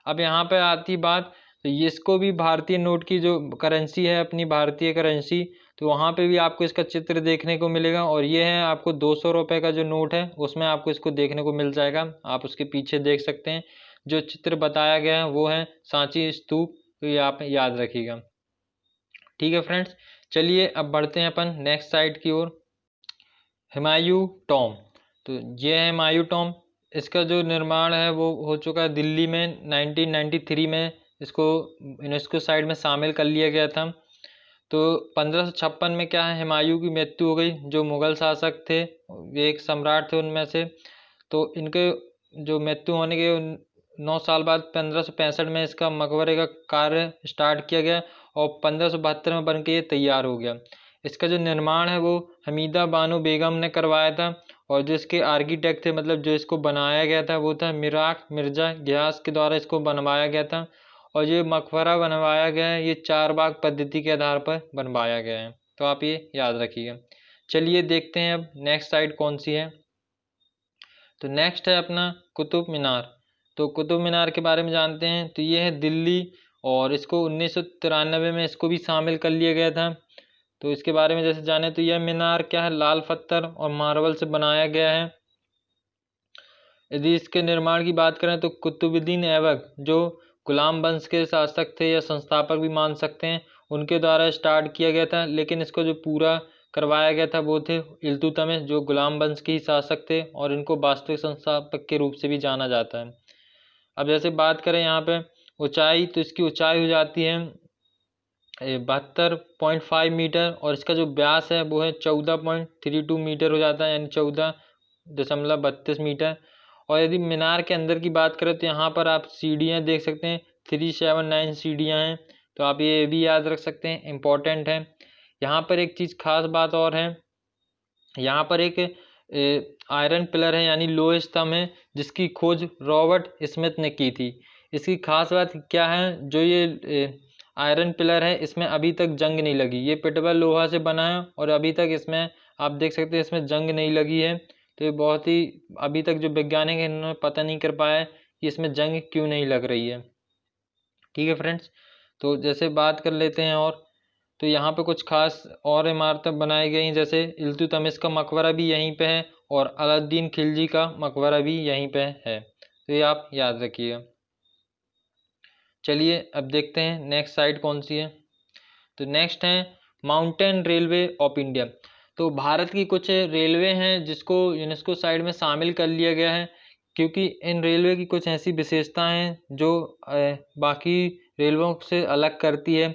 अब यहाँ पे आती बात, तो इसको भी भारतीय नोट की जो करेंसी है, अपनी भारतीय करेंसी, तो वहाँ पे भी आपको इसका चित्र देखने को मिलेगा। और ये है आपको 200 रुपये का जो नोट है उसमें आपको इसको देखने को मिल जाएगा। आप उसके पीछे देख सकते हैं जो चित्र बताया गया है वो है सांची स्तूप। तो ये आप याद रखिएगा। ठीक है फ्रेंड्स, चलिए अब बढ़ते हैं अपन नेक्स्ट साइड की ओर। हुमायूं टॉम। तो ये है हुमायूं टॉम। इसका जो निर्माण है वो हो चुका है दिल्ली में 1993 में। इसको यूनेस्को साइट में शामिल कर लिया गया था। तो 1556 में क्या है, हुमायूं की मृत्यु हो गई। जो मुगल शासक थे, ये एक सम्राट थे उनमें से। तो इनके जो मृत्यु होने के 9 साल बाद 1565 में इसका मकबरे का कार्य स्टार्ट किया गया और 1572 में बन के ये तैयार हो गया। इसका जो निर्माण है वो हमीदा बानो बेगम ने करवाया था। और जो इसके आर्किटेक्ट थे, मतलब जो इसको बनाया गया था, वो था मिराक मिर्जा गियास के द्वारा इसको बनवाया गया था। और ये मकबरा बनवाया गया है, ये 4 बाग पद्धति के आधार पर बनवाया गया है। तो आप ये याद रखिएगा। चलिए देखते हैं अब नेक्स्ट साइड कौन सी है। तो नेक्स्ट है अपना कुतुब मीनार। तो कुतुब मीनार के बारे में जानते हैं। तो ये है दिल्ली, और इसको 1993 में इसको भी शामिल कर लिया गया था। तो इसके बारे में जैसे जाने, तो यह मीनार क्या है, लाल पत्थर और मार्बल से बनाया गया है। यदि इसके निर्माण की बात करें तो कुतुबुद्दीन ऐबक, जो गुलाम वंश के शासक थे या संस्थापक भी मान सकते हैं, उनके द्वारा स्टार्ट किया गया था। लेकिन इसको जो पूरा करवाया गया था वो थे इल्तुतमिश, जो गुलाम वंश के ही शासक थे, और इनको वास्तविक संस्थापक के रूप से भी जाना जाता है। अब जैसे बात करें यहाँ पे ऊंचाई, तो इसकी ऊंचाई हो जाती है 72.5 मीटर, और इसका जो व्यास है वो है 14.32 मीटर हो जाता है, यानी 14.32 मीटर। और यदि मीनार के अंदर की बात करें तो यहाँ पर आप सीढ़ियाँ देख सकते हैं, 379 सीढ़ियाँ हैं। तो आप ये भी याद रख सकते हैं, इम्पोर्टेंट है। यहाँ पर एक चीज़ खास बात और है, यहाँ पर एक आयरन पिलर है यानी लोहे स्तंभ है, जिसकी खोज रॉबर्ट स्मिथ ने की थी। इसकी खास बात क्या है, जो ये आयरन पिलर है इसमें अभी तक जंग नहीं लगी। ये पिटबल लोहा से बना है और अभी तक इसमें आप देख सकते हैं इसमें जंग नहीं लगी है। तो ये बहुत ही, अभी तक जो वैज्ञानिक है इन्होंने पता नहीं कर पाया है कि इसमें जंग क्यों नहीं लग रही है। ठीक है फ्रेंड्स, तो जैसे बात कर लेते हैं। और तो यहाँ पे कुछ खास और इमारतें बनाई गई हैं, जैसे इल्तुतमिश का मकबरा भी यहीं पे है और अलाउद्दीन खिलजी का मकबरा भी यहीं पे है। तो ये आप याद रखिएगा। चलिए अब देखते हैं नेक्स्ट साइट कौन सी है। तो नेक्स्ट है माउंटेन रेलवे ऑफ इंडिया। तो भारत की कुछ रेलवे हैं जिसको यूनेस्को साइट में शामिल कर लिया गया है, क्योंकि इन रेलवे की कुछ ऐसी विशेषताएं हैं जो बाकी रेलवों से अलग करती है।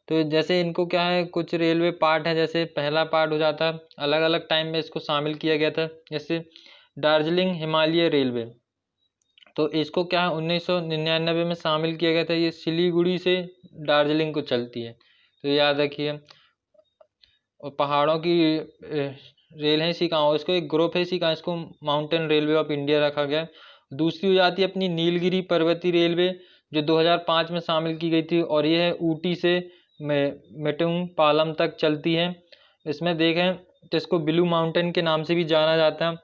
तो जैसे इनको क्या है, कुछ रेलवे पार्ट है, जैसे पहला पार्ट हो जाता है, अलग अलग टाइम में इसको शामिल किया गया था। जैसे दार्जिलिंग हिमालय रेलवे, तो इसको क्या है 1999 में शामिल किया गया था। ये सिलीगुड़ी से दार्जिलिंग को चलती है, तो याद रखिए। और पहाड़ों की रेल है, इसी कहाँ, इसको एक ग्रुप है, इसी कहाँ इसको माउंटेन रेलवे ऑफ इंडिया रखा गया। दूसरी हो जाती है अपनी नीलगिरी पर्वतीय रेलवे, जो 2005 में शामिल की गई थी, और ये है ऊटी से मेटुंग पालम तक चलती है। इसमें देखें तो इसको ब्लू माउंटेन के नाम से भी जाना जाता है।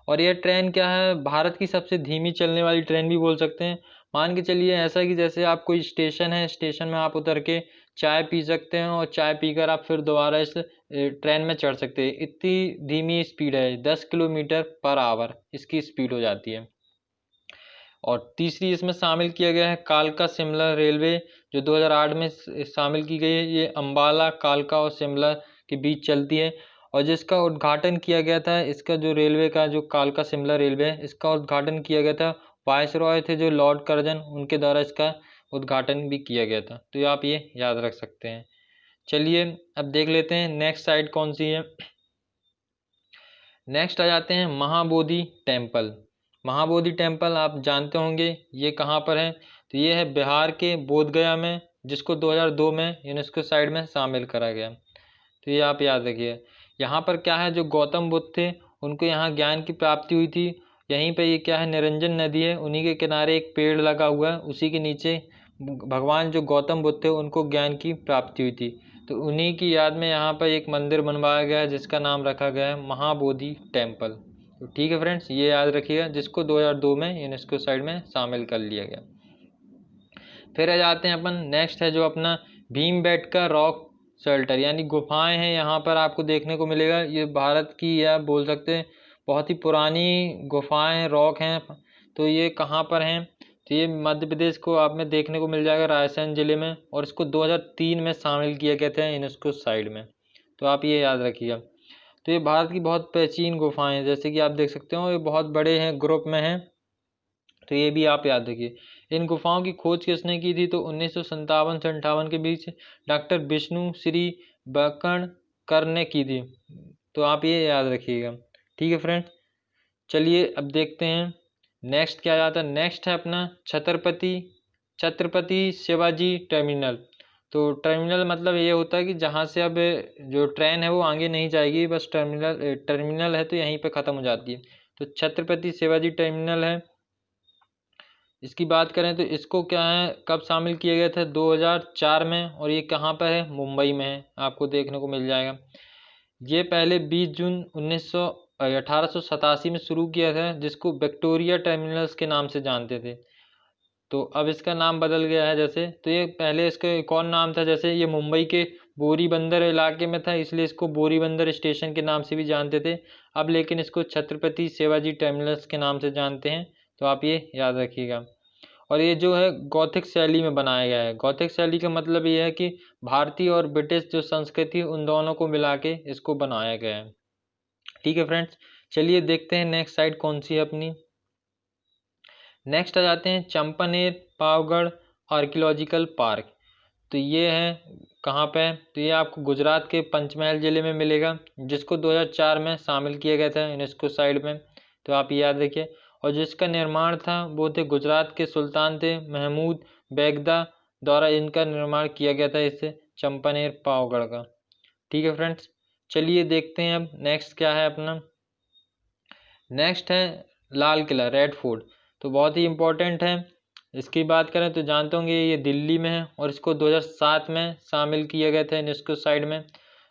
और यह ट्रेन क्या है, भारत की सबसे धीमी चलने वाली ट्रेन भी बोल सकते हैं। मान के चलिए ऐसा कि जैसे आप कोई स्टेशन है, स्टेशन में आप उतर के चाय पी सकते हैं और चाय पीकर आप फिर दोबारा इस ट्रेन में चढ़ सकते हैं। इतनी धीमी स्पीड है, 10 किलोमीटर पर आवर इसकी स्पीड हो जाती है। और तीसरी इसमें शामिल किया गया है कालका शिमला रेलवे, जो 2008 में शामिल की गई है। ये अम्बाला, कालका और शिमला के बीच चलती है, और जिसका उद्घाटन किया गया था, इसका जो रेलवे का जो कालका शिमला रेलवे है, इसका उद्घाटन किया गया था वायसरॉय थे जो लॉर्ड कर्जन, उनके द्वारा इसका उद्घाटन भी किया गया था। तो आप ये याद रख सकते हैं। चलिए अब देख लेते हैं नेक्स्ट साइट कौन सी है। नेक्स्ट आ जाते हैं महाबोधि टेम्पल। महाबोधि टेम्पल आप जानते होंगे ये कहाँ पर है, तो ये है बिहार के बोधगया में, जिसको 2002 में यूनेस्को साइट में शामिल करा गया। तो ये आप याद रखिए। यहाँ पर क्या है, जो गौतम बुद्ध थे उनको यहाँ ज्ञान की प्राप्ति हुई थी। यहीं पे ये क्या है, निरंजन नदी है, उन्हीं के किनारे एक पेड़ लगा हुआ है, उसी के नीचे भगवान जो गौतम बुद्ध थे उनको ज्ञान की प्राप्ति हुई थी। तो उन्हीं की याद में यहाँ पर एक मंदिर बनवाया गया है जिसका नाम रखा गया है महाबोधि टेम्पल। तो ठीक है फ्रेंड्स, ये याद रखिएगा, जिसको 2002 में यूनेस्को साइट में शामिल कर लिया गया। फिर आ जाते हैं अपन, नेक्स्ट है जो अपना भीमबेटका रॉक शेल्टर, यानी गुफाएं हैं यहाँ पर आपको देखने को मिलेगा। ये भारत की या बोल सकते हैं बहुत ही पुरानी गुफाएं रॉक हैं। तो ये कहाँ पर हैं, तो ये मध्य प्रदेश को आप में देखने को मिल जाएगा, रायसेन जिले में, और इसको 2003 में शामिल किया गया था यूनेस्को साइड में। तो आप ये याद रखिएगा। तो ये भारत की बहुत प्राचीन गुफाएं हैं, जैसे कि आप देख सकते हो ये बहुत बड़े हैं, ग्रुप में हैं। तो ये भी आप याद रखिए। इन गुफाओं की खोज किसने की थी, तो 1957 से 58 के बीच डॉक्टर विष्णु श्री बकणकर ने की थी। तो आप ये याद रखिएगा। ठीक है फ्रेंड्स, चलिए अब देखते हैं नेक्स्ट क्या आता है। नेक्स्ट है अपना छत्रपति शिवाजी टर्मिनल। तो टर्मिनल मतलब ये होता है कि जहाँ से अब जो ट्रेन है वो आगे नहीं जाएगी, बस टर्मिनल है तो यहीं पे ख़त्म हो जाती है। तो छत्रपति शिवाजी टर्मिनल है। इसकी बात करें तो इसको क्या है, कब शामिल किया गया था, 2004 में, और ये कहाँ पर है, मुंबई में है, आपको देखने को मिल जाएगा। ये पहले 20 जून 1887 में शुरू किया था, जिसको विक्टोरिया टर्मिनल्स के नाम से जानते थे। तो अब इसका नाम बदल गया है। जैसे तो ये पहले इसका एक और नाम था, जैसे ये मुंबई के बोरी बंदर इलाके में था, इसलिए इसको बोरी बंदर स्टेशन के नाम से भी जानते थे। अब लेकिन इसको छत्रपति शिवाजी टर्मिनल्स के नाम से जानते हैं। तो आप ये याद रखिएगा। और ये जो है गौथिक शैली में बनाया गया है। गौथिक शैली का मतलब ये है कि भारतीय और ब्रिटिश जो संस्कृति उन दोनों को मिला के इसको बनाया गया है। ठीक है फ्रेंड्स, चलिए देखते हैं नेक्स्ट साइट कौन सी है अपनी। नेक्स्ट आ जाते हैं चंपानेर पावगढ़ आर्कियोलॉजिकल पार्क। तो ये है कहाँ पे है, तो ये आपको गुजरात के पंचमहल ज़िले में मिलेगा, जिसको 2004 में शामिल किया गया था यूनेस्को साइड में। तो आप याद रखिए। और जिसका निर्माण था वो थे गुजरात के सुल्तान थे महमूद बेगदा द्वारा इनका निर्माण किया गया था, इससे चंपानेर पावगढ़ का। ठीक है फ्रेंड्स, चलिए देखते हैं अब नेक्स्ट क्या है अपना। नेक्स्ट है लाल किला रेड फोर्ट। तो बहुत ही इम्पोर्टेंट है। इसकी बात करें तो जानते होंगे ये दिल्ली में है, और इसको 2007 में शामिल किया गया था यूनेस्को साइड में।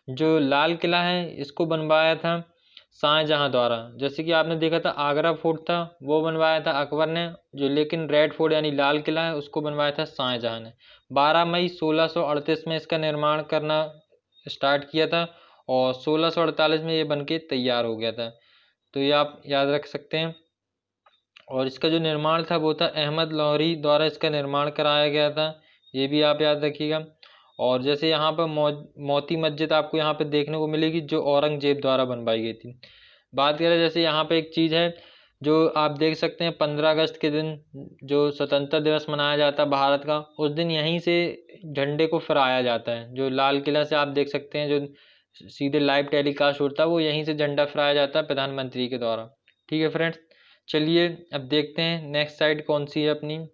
जो लाल किला है इसको बनवाया था शाहजहाँ द्वारा। जैसे कि आपने देखा था आगरा फोर्ट था वो बनवाया था अकबर ने, जो लेकिन रेड फोर्ट यानी लाल किला है उसको बनवाया था शाहजहाँ ने। 12 मई 1638 में इसका निर्माण करना स्टार्ट किया था, और 1648 में ये बन के तैयार हो गया था। तो ये आप याद रख सकते हैं। और इसका जो निर्माण था वो था अहमद लाहौरी द्वारा इसका निर्माण कराया गया था, ये भी आप याद रखिएगा। और जैसे यहाँ पर मोती मस्जिद आपको यहाँ पे देखने को मिलेगी, जो औरंगजेब द्वारा बनवाई गई थी। बात करें जैसे यहाँ पे एक चीज़ है जो आप देख सकते हैं, 15 अगस्त के दिन जो स्वतंत्रता दिवस मनाया जाता है भारत का, उस दिन यहीं से झंडे को फहराया जाता है। जो लाल किला से आप देख सकते हैं, जो सीधे लाइव टेलीकास्ट होता है वो यहीं से झंडा फहराया जाता है प्रधानमंत्री के द्वारा। ठीक है फ्रेंड्स, चलिए अब देखते हैं नेक्स्ट साइड कौन सी है अपनी।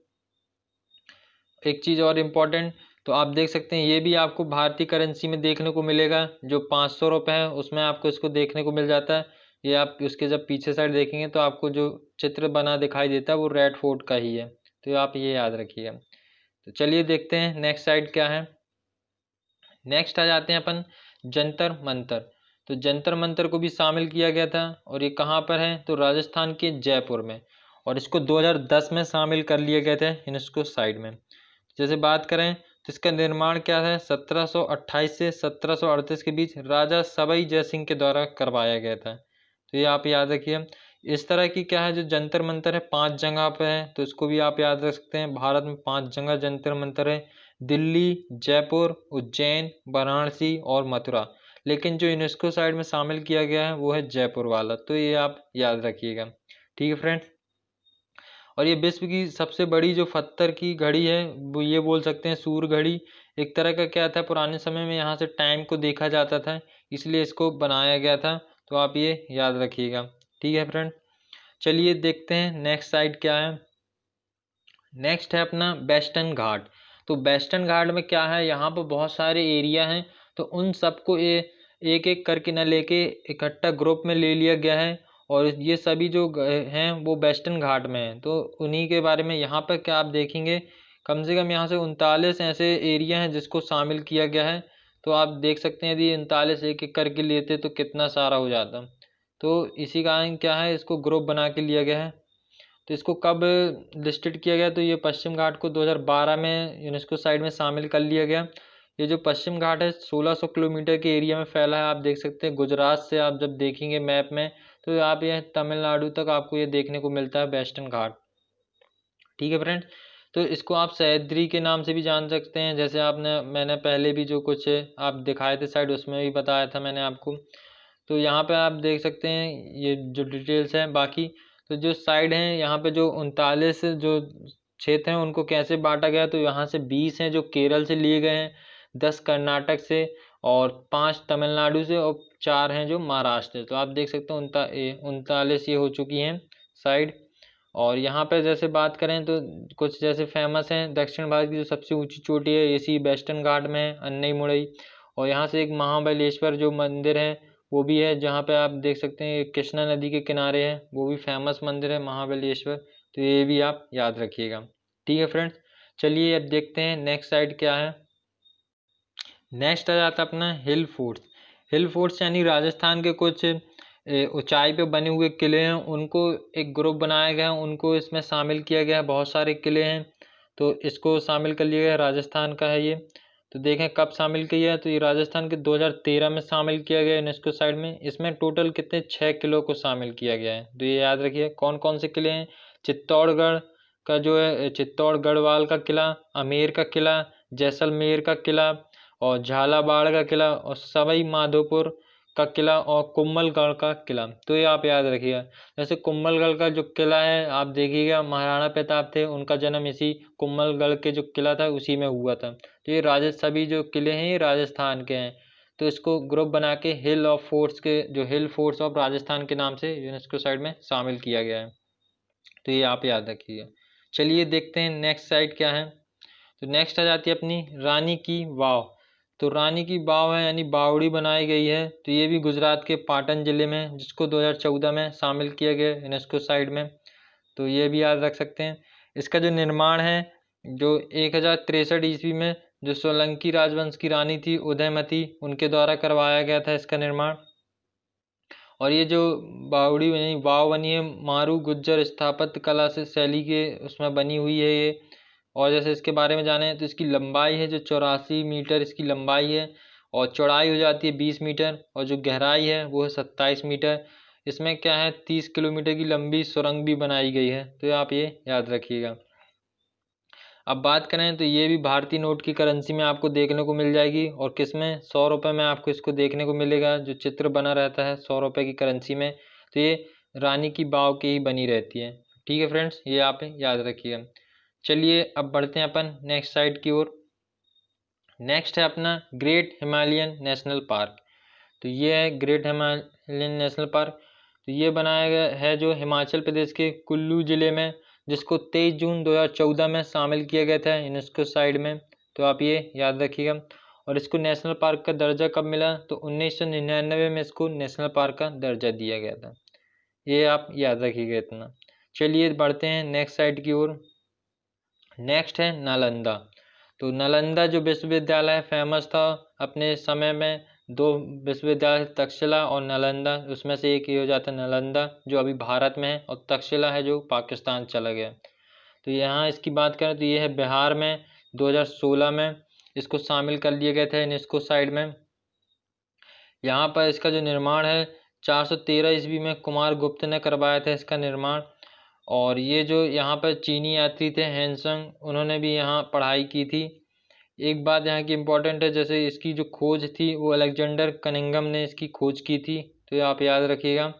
एक चीज़ और इम्पोर्टेंट, तो आप देख सकते हैं ये भी आपको भारतीय करेंसी में देखने को मिलेगा। जो 500 रुपये है उसमें आपको इसको देखने को मिल जाता है। ये आप उसके जब पीछे साइड देखेंगे तो आपको जो चित्र बना दिखाई देता है वो रेड फोर्ट का ही है। तो आप ये याद रखिएगा। तो चलिए देखते हैं नेक्स्ट साइड क्या है। नेक्स्ट आ जाते हैं अपन जंतर मंतर। तो जंतर मंतर को भी शामिल किया गया था, और ये कहाँ पर है, तो राजस्थान के जयपुर में, और इसको 2010 में शामिल कर लिया गया था यूनेस्को साइड में। जैसे बात करें तो इसका निर्माण क्या है, 1728 से 1738 के बीच राजा सवाई जय सिंह के द्वारा करवाया गया था। तो ये आप याद रखिए। इस तरह की क्या है जो जंतर मंतर है 5 जगह पे है, तो इसको भी आप याद रख सकते हैं। भारत में 5 जगह जंतर मंतर है, दिल्ली, जयपुर, उज्जैन, वाराणसी और मथुरा। लेकिन जो यूनेस्को साइड में शामिल किया गया है वो है जयपुर वाला। तो ये आप याद रखिएगा। ठीक है फ्रेंड्स, और ये विश्व की सबसे बड़ी जो पत्थर की घड़ी है वो ये बोल सकते हैं सूर्य घड़ी। एक तरह का क्या था, पुराने समय में यहाँ से टाइम को देखा जाता था, इसलिए इसको बनाया गया था। तो आप ये याद रखिएगा। ठीक है फ्रेंड, चलिए देखते हैं नेक्स्ट साइड क्या है। नेक्स्ट है अपना वेस्टर्न घाट। तो वेस्टर्न घाट में क्या है, यहाँ पर बहुत सारे एरिया हैं, तो उन सबको ये एक एक करके न लेके इकट्ठा ग्रुप में ले लिया गया है। और ये सभी जो हैं वो वेस्टर्न घाट में हैं, तो उन्हीं के बारे में यहाँ पर क्या आप देखेंगे, कम से कम यहाँ से 39 ऐसे एरिया हैं जिसको शामिल किया गया है। तो आप देख सकते हैं यदि 39 एक एक करके लेते तो कितना सारा हो जाता। तो इसी कारण क्या है, इसको ग्रुप बना के लिया गया है। तो इसको कब लिस्टेड किया गया, तो ये पश्चिम घाट को 2012 में यूनेस्को साइट में शामिल कर लिया गया। ये जो पश्चिम घाट है 1600 किलोमीटर के एरिया में फैला है। आप देख सकते हैं गुजरात से आप जब देखेंगे मैप में, तो आप ये तमिलनाडु तक आपको ये देखने को मिलता है वेस्टर्न घाट। ठीक है फ्रेंड, तो इसको आप सह्याद्री के नाम से भी जान सकते हैं, जैसे मैंने पहले भी जो कुछ आप दिखाए थे साइड उसमें भी बताया था मैंने आपको। तो यहाँ पे आप देख सकते हैं ये जो डिटेल्स हैं बाकी। तो जो साइड हैं यहाँ पे जो 39 जो क्षेत्र हैं उनको कैसे बांटा गया, तो यहाँ से 20 हैं जो केरल से लिए गए हैं, 10 कर्नाटक से और 5 तमिलनाडु से और 4 हैं जो महाराष्ट्र से। तो आप देख सकते हैं 39 ये हो चुकी हैं साइड। और यहाँ पे जैसे बात करें तो कुछ जैसे फेमस हैं, दक्षिण भारत की जो सबसे ऊंची चोटी है इसी वेस्टर्न घाट में है, अन्नईमुड़ई। और यहाँ से एक महाबलेश्वर जो मंदिर है वो भी है, जहाँ पे आप देख सकते हैं कृष्णा नदी के किनारे है, वो भी फेमस मंदिर है महाबलेश्वर। तो ये भी आप याद रखिएगा। ठीक है फ्रेंड्स, चलिए अब देखते हैं नेक्स्ट साइड क्या है। नेक्स्ट आ जाता है अपना हिल फोर्ट्स। हिल फोर्ट्स यानी राजस्थान के कुछ ऊंचाई पे बने हुए किले हैं, उनको एक ग्रुप बनाया गया है, उनको इसमें शामिल किया गया है। बहुत सारे किले हैं तो इसको शामिल कर लिया गया, राजस्थान का है ये। तो देखें कब शामिल किया है, तो ये राजस्थान के 2013 में शामिल किया गया यूनेस्को साइड में। इसमें टोटल कितने 6 किलों को शामिल किया गया है। तो ये याद रखिए कौन कौन से किले हैं। चित्तौड़गढ़ का जो है चित्तौड़ गढ़वाल का किला, आमेर का किला, जैसलमेर का किला और झालावाड़ का किला और सवाई माधोपुर का किला और कुंभलगढ़ का किला। तो ये आप याद रखिएगा। जैसे कुंभलगढ़ का जो किला है आप देखिएगा, महाराणा प्रताप थे उनका जन्म इसी कुंभलगढ़ के जो किला था उसी में हुआ था। तो ये सभी जो किले हैं ये राजस्थान के हैं। तो इसको ग्रुप बना के हिल ऑफ फोर्ट्स के जो हिल फोर्ट्स ऑफ राजस्थान के नाम से यूनेस्को साइड में शामिल किया गया है। तो ये आप याद रखिएगा। चलिए देखते हैं नेक्स्ट साइड क्या है। तो नेक्स्ट आ जाती है अपनी रानी की वाव। तो रानी की वाव है यानी बावड़ी बनाई गई है। तो ये भी गुजरात के पाटन जिले में, जिसको 2014 में शामिल किया गया यूनेस्को साइड में। तो ये भी याद रख सकते हैं। इसका जो निर्माण है जो 1063 ईस्वी में जो सोलंकी राजवंश की रानी थी उदयमती, उनके द्वारा करवाया गया था इसका निर्माण। और ये जो बावड़ी बनी वाव बनी है मारू गुज्जर स्थापत्य कला से शैली के उसमें बनी हुई है ये। और जैसे इसके बारे में जाने तो इसकी लंबाई है जो 84 मीटर इसकी लंबाई है और चौड़ाई हो जाती है 20 मीटर और जो गहराई है वो है 27 मीटर। इसमें क्या है 30 किलोमीटर की लंबी सुरंग भी बनाई गई है। तो आप ये याद रखिएगा। अब बात करें तो ये भी भारतीय नोट की करेंसी में आपको देखने को मिल जाएगी और किस में 100 रुपये में आपको इसको देखने को मिलेगा, जो चित्र बना रहता है 100 रुपये की करेंसी में। तो ये रानी की वाव की ही बनी रहती है। ठीक है फ्रेंड्स, ये आप याद रखिएगा। चलिए अब बढ़ते हैं अपन नेक्स्ट साइड की ओर। नेक्स्ट है अपना ग्रेट हिमालयन नेशनल पार्क। तो ये है ग्रेट हिमालयन नेशनल पार्क। तो ये बनाया गया है जो हिमाचल प्रदेश के कुल्लू जिले में, जिसको 23 जून 2014 में शामिल किया गया था यूनेस्को साइड में। तो आप ये याद रखिएगा। और इसको नेशनल पार्क का दर्जा कब मिला, तो 1999 में इसको नेशनल पार्क का दर्जा दिया गया था। ये आप याद रखिएगा इतना। चलिए बढ़ते हैं नेक्स्ट साइड की ओर। नेक्स्ट है नालंदा। तो नालंदा जो विश्वविद्यालय फेमस था अपने समय में, दो विश्वविद्यालय तक्षशिला और नालंदा, उसमें से एक ही हो जाता है नालंदा जो अभी भारत में है और तक्षशिला है जो पाकिस्तान चला गया। तो यहाँ इसकी बात करें तो ये है बिहार में, 2016 में इसको शामिल कर लिया गया था यूनेस्को साइड में। यहाँ पर इसका जो निर्माण है 413 ईस्वी में कुमार गुप्त ने करवाया था इसका निर्माण। और ये जो यहाँ पर चीनी यात्री थे हैंसंग, उन्होंने भी यहाँ पढ़ाई की थी। एक बात यहाँ की इम्पोर्टेंट है, जैसे इसकी जो खोज थी वो अलेक्जेंडर कनिंघम ने इसकी खोज की थी। तो ये आप याद रखिएगा।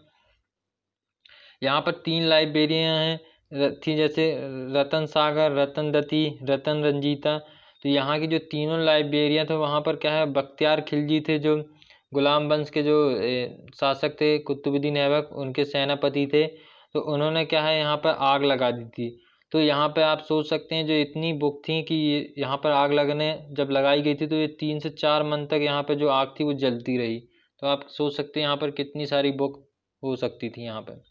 यहाँ पर 3 लाइब्रेरियाँ हैं थी, जैसे रतन सागर, रतन दती, रतन रंजीता। तो यहाँ की जो तीनों लाइब्रेरियाँ थे वहाँ पर क्या है, बख्तियार खिलजी थे जो गुलाम वंश के जो शासक थे, कुतुबुद्दीन ऐबक उनके सेनापति थे। तो उन्होंने क्या है यहाँ पर आग लगा दी थी। तो यहाँ पे आप सोच सकते हैं जो इतनी बुक थी कि यहाँ पर आग लगने जब लगाई गई थी तो ये 3 से 4 मन तक यहाँ पे जो आग थी वो जलती रही। तो आप सोच सकते हैं यहाँ पर कितनी सारी बुक हो सकती थी यहाँ पर।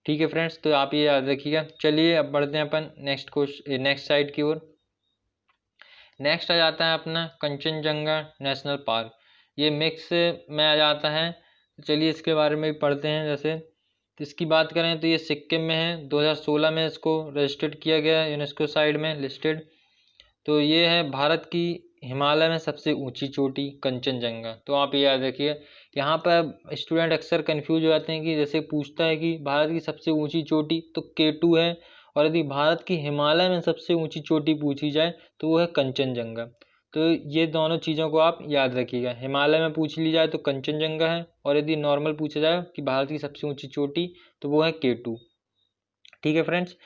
ठीक है फ्रेंड्स, तो आप ये याद रखिएगा। चलिए अब बढ़ते हैं अपन नेक्स्ट साइड की ओर। नेक्स्ट आ जाता है अपना कंचनजंगा नेशनल पार्क। ये मिक्स में आ जाता है। चलिए इसके बारे में भी पढ़ते हैं। जैसे तो इसकी बात करें तो ये सिक्किम में है, 2016 में इसको रजिस्टर्ड किया गया है यूनेस्को साइड में लिस्टेड। तो ये है भारत की हिमालय में सबसे ऊंची चोटी कंचनजंगा। तो आप ये याद रखिए। यहाँ पर स्टूडेंट अक्सर कंफ्यूज हो जाते हैं कि जैसे पूछता है कि भारत की सबसे ऊंची चोटी तो K2 है, और यदि भारत की हिमालय में सबसे ऊंची चोटी पूछी जाए तो वो है कंचनजंगा। तो ये दोनों चीज़ों को आप याद रखिएगा। हिमालय में पूछ ली जाए तो कंचनजंगा है, और यदि नॉर्मल पूछा जाए कि भारत की सबसे ऊंची चोटी तो वो है K2। ठीक है फ्रेंड्स।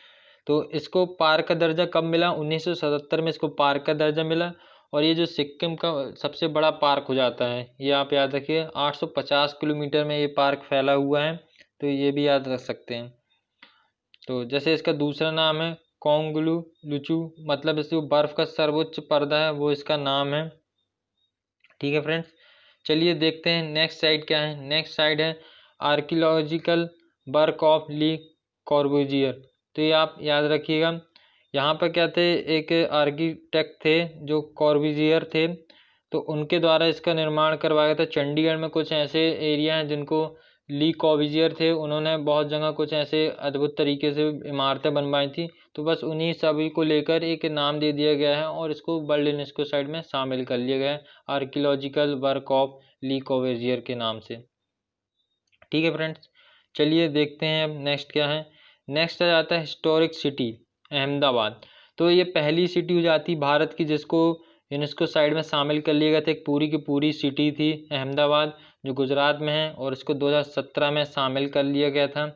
तो इसको पार्क का दर्जा कब मिला, 1977 में इसको पार्क का दर्जा मिला। और ये जो सिक्किम का सबसे बड़ा पार्क हो जाता है, ये आप याद रखिए। 850 किलोमीटर में ये पार्क फैला हुआ है, तो ये भी याद रख सकते हैं। तो जैसे इसका दूसरा नाम है कोंगलू लुचू, मतलब इस जो बर्फ का सर्वोच्च पर्दा है वो इसका नाम है। ठीक है फ्रेंड्स, चलिए देखते हैं नेक्स्ट साइड क्या है। नेक्स्ट साइड है आर्कियोलॉजिकल वर्क ऑफ ली कॉर्बूजियर। तो ये आप याद रखिएगा। यहाँ पर क्या थे, एक आर्किटेक्ट थे जो कॉर्बूजियर थे, तो उनके द्वारा इसका निर्माण करवाया था। चंडीगढ़ में कुछ ऐसे एरिया हैं जिनको ली कॉर्बूजियर थे, उन्होंने बहुत जगह कुछ ऐसे अद्भुत तरीके से इमारतें बनवाई थी। तो बस उन्हीं सभी को लेकर एक नाम दे दिया गया है और इसको वर्ल्ड यूनेस्को साइट में शामिल कर लिया गया है, आर्कियोलॉजिकल वर्क ऑफ ली कॉर्बूजियर के नाम से। ठीक है फ्रेंड्स, चलिए देखते हैं अब नेक्स्ट क्या है। नेक्स्ट आ जाता है हिस्टोरिक सिटी अहमदाबाद। तो ये पहली सिटी हो जाती भारत की जिसको यूनेस्को साइड में शामिल कर लिया गया था। एक पूरी की पूरी सिटी थी अहमदाबाद जो गुजरात में है, और इसको 2017 में शामिल कर लिया गया था।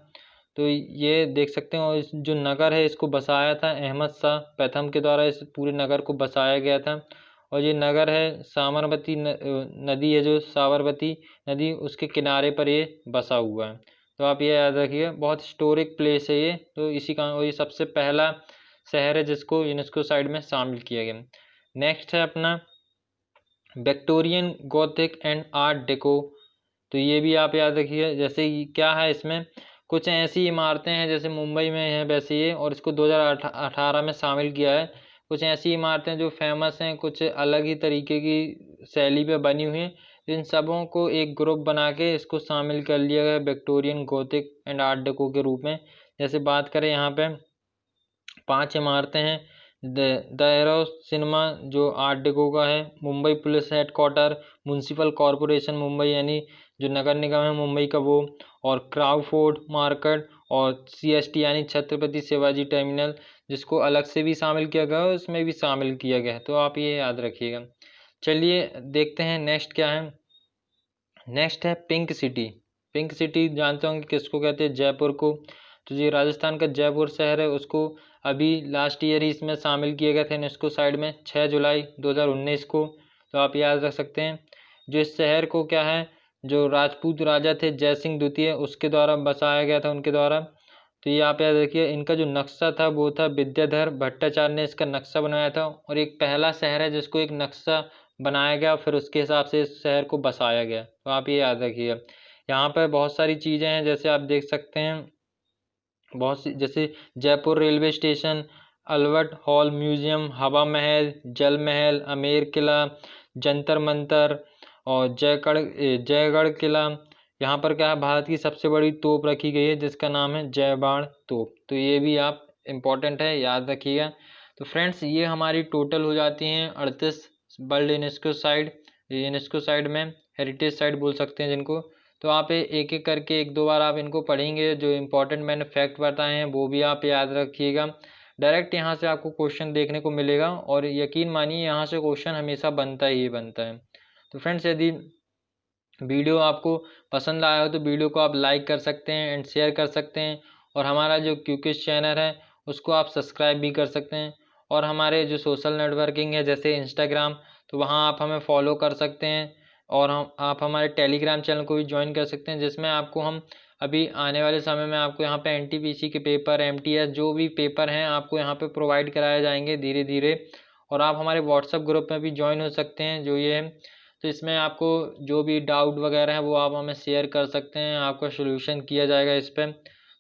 तो ये देख सकते हैं। और इस जो नगर है इसको बसाया था अहमद शाह प्रथम के द्वारा, इस पूरे नगर को बसाया गया था। और ये नगर है साबरमती नदी है, जो साबरमती नदी उसके किनारे पर ये बसा हुआ है। तो आप ये याद रखिए, बहुत हिस्टोरिक प्लेस है ये। तो इसी का, और ये सबसे पहला शहर है जिसको यूनेस्को साइट में शामिल किया गया। नेक्स्ट है अपना Victorian Gothic and art deco. तो ये भी आप याद रखिए। जैसे क्या है, इसमें कुछ ऐसी इमारतें हैं जैसे मुंबई में है वैसे ये, और इसको 2018 में शामिल किया है। कुछ ऐसी इमारतें जो फेमस हैं, कुछ अलग ही तरीके की शैली पे बनी हुई हैं, इन सबों को एक ग्रुप बना के इसको शामिल कर लिया गया Victorian Gothic and art deco के रूप में। जैसे बात करें यहाँ पे 5 इमारतें हैं। द एरो सिनेमा जो आर्ट डेको का है, Mumbai police headquarter, municipal corporation Mumbai यानी जो नगर निगम है मुंबई का वो, और क्राउफोर्ड मार्केट, और CST यानी छत्रपति शिवाजी टर्मिनल जिसको अलग से भी शामिल किया गया है, उसमें भी शामिल किया गया है। तो आप ये याद रखिएगा। चलिए देखते हैं नेक्स्ट क्या है। नेक्स्ट है पिंक सिटी। पिंक सिटी जानते होंगे किसको कहते हैं, जयपुर को। तो ये राजस्थान का जयपुर शहर है, उसको अभी लास्ट ईयर ही इसमें शामिल किया गया था यूनेस्को साइड में 6 जुलाई 2019 को। तो आप याद रख सकते हैं। जो इस शहर को क्या है, जो राजपूत राजा थे जय सिंह द्वितीय उसके द्वारा बसाया गया था, उनके द्वारा। तो ये आप याद रखिए। इनका जो नक्शा था वो था विद्याधर भट्टाचार्य ने इसका नक्शा बनाया था, और एक पहला शहर है जिसको एक नक्शा बनाया गया फिर उसके हिसाब से इस शहर को बसाया गया। तो आप ये याद रखिएगा। यहाँ पर बहुत सारी चीज़ें हैं जैसे आप देख सकते हैं, बहुत सी, जैसे Jaipur railway station, Albert hall museum, हवा महल, जल महल, आमेर किला, जंतर मंतर, और जयगढ़ किला। यहाँ पर क्या है, भारत की सबसे बड़ी तोप रखी गई है जिसका नाम है जय बाण तोप। तो ये भी आप इम्पोर्टेंट है, याद रखिएगा। तो फ्रेंड्स ये हमारी टोटल हो जाती हैं 38 वर्ल्ड यूनेस्को साइड में हेरिटेज साइट बोल सकते हैं जिनको। तो आप एक एक करके 1-2 बार आप इनको पढ़ेंगे। जो इम्पोर्टेंट मैंने फैक्ट बताए हैं वो भी आप याद रखिएगा। डायरेक्ट यहाँ से आपको क्वेश्चन देखने को मिलेगा, और यकीन मानिए यहाँ से क्वेश्चन हमेशा बनता ही बनता है। तो फ्रेंड्स यदि वीडियो आपको पसंद आया हो तो वीडियो को आप लाइक कर सकते हैं एंड शेयर कर सकते हैं, और हमारा जो क्यूक्विज चैनल है उसको आप सब्सक्राइब भी कर सकते हैं। और हमारे जो सोशल नेटवर्किंग है जैसे इंस्टाग्राम, तो वहाँ आप हमें फॉलो कर सकते हैं। और आप हमारे टेलीग्राम चैनल को भी ज्वाइन कर सकते हैं, जिसमें आपको हम अभी आने वाले समय में आपको यहाँ पे एनटीपीसी के पेपर, एमटीएस जो भी पेपर हैं आपको यहाँ पे प्रोवाइड कराए जाएंगे धीरे धीरे। और आप हमारे व्हाट्सएप ग्रुप में भी ज्वाइन हो सकते हैं जो ये है। तो इसमें आपको जो भी डाउट वगैरह है वो आप हमें शेयर कर सकते हैं, आपका सोल्यूशन किया जाएगा इस पर।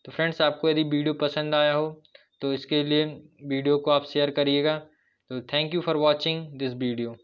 तो फ्रेंड्स, आपको यदि वीडियो पसंद आया हो तो इसके लिए वीडियो को आप शेयर करिएगा। तो thank you for watching this video.